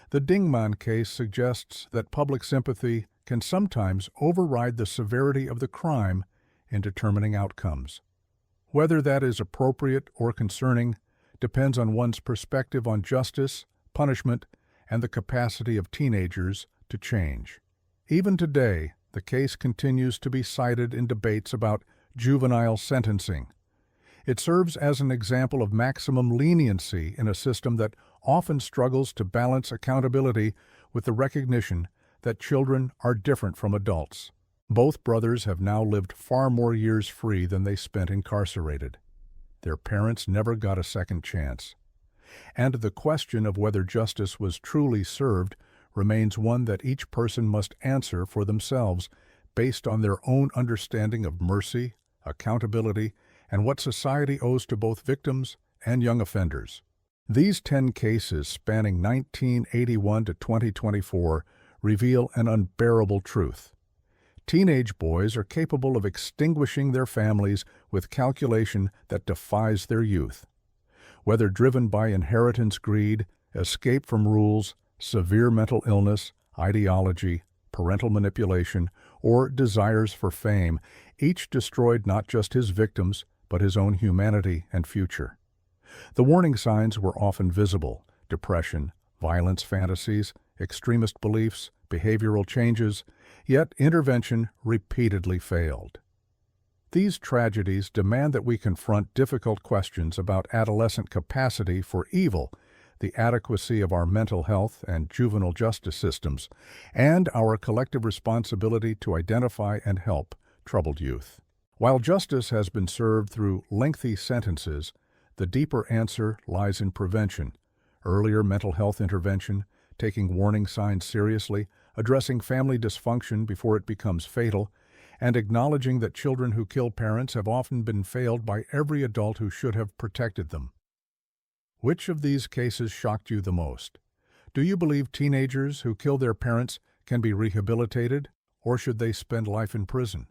A: The Dingman case suggests that public sympathy can sometimes override the severity of the crime in determining outcomes. Whether that is appropriate or concerning depends on one's perspective on justice, punishment, and the capacity of teenagers to change. Even today, the case continues to be cited in debates about juvenile sentencing. It serves as an example of maximum leniency in a system that often struggles to balance accountability with the recognition that children are different from adults. Both brothers have now lived far more years free than they spent incarcerated. Their parents never got a second chance. And the question of whether justice was truly served remains one that each person must answer for themselves based on their own understanding of mercy, accountability, and what society owes to both victims and young offenders. These 10 cases spanning 1981 to 2024 reveal an unbearable truth. Teenage boys are capable of extinguishing their families with calculation that defies their youth. Whether driven by inheritance greed, escape from rules, severe mental illness, ideology, parental manipulation, or desires for fame, each destroyed not just his victims, but his own humanity and future. The warning signs were often visible: depression, violence fantasies, extremist beliefs, behavioral changes, yet intervention repeatedly failed. These tragedies demand that we confront difficult questions about adolescent capacity for evil, the adequacy of our mental health and juvenile justice systems, and our collective responsibility to identify and help troubled youth. While justice has been served through lengthy sentences, the deeper answer lies in prevention: earlier mental health intervention, taking warning signs seriously, addressing family dysfunction before it becomes fatal, and acknowledging that children who kill parents have often been failed by every adult who should have protected them. Which of these cases shocked you the most? Do you believe teenagers who kill their parents can be rehabilitated, or should they spend life in prison?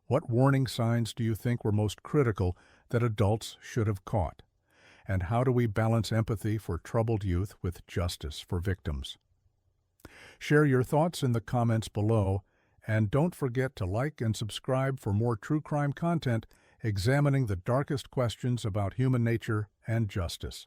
A: What warning signs do you think were most critical that adults should have caught? And how do we balance empathy for troubled youth with justice for victims? Share your thoughts in the comments below, and don't forget to like and subscribe for more true crime content examining the darkest questions about human nature and justice.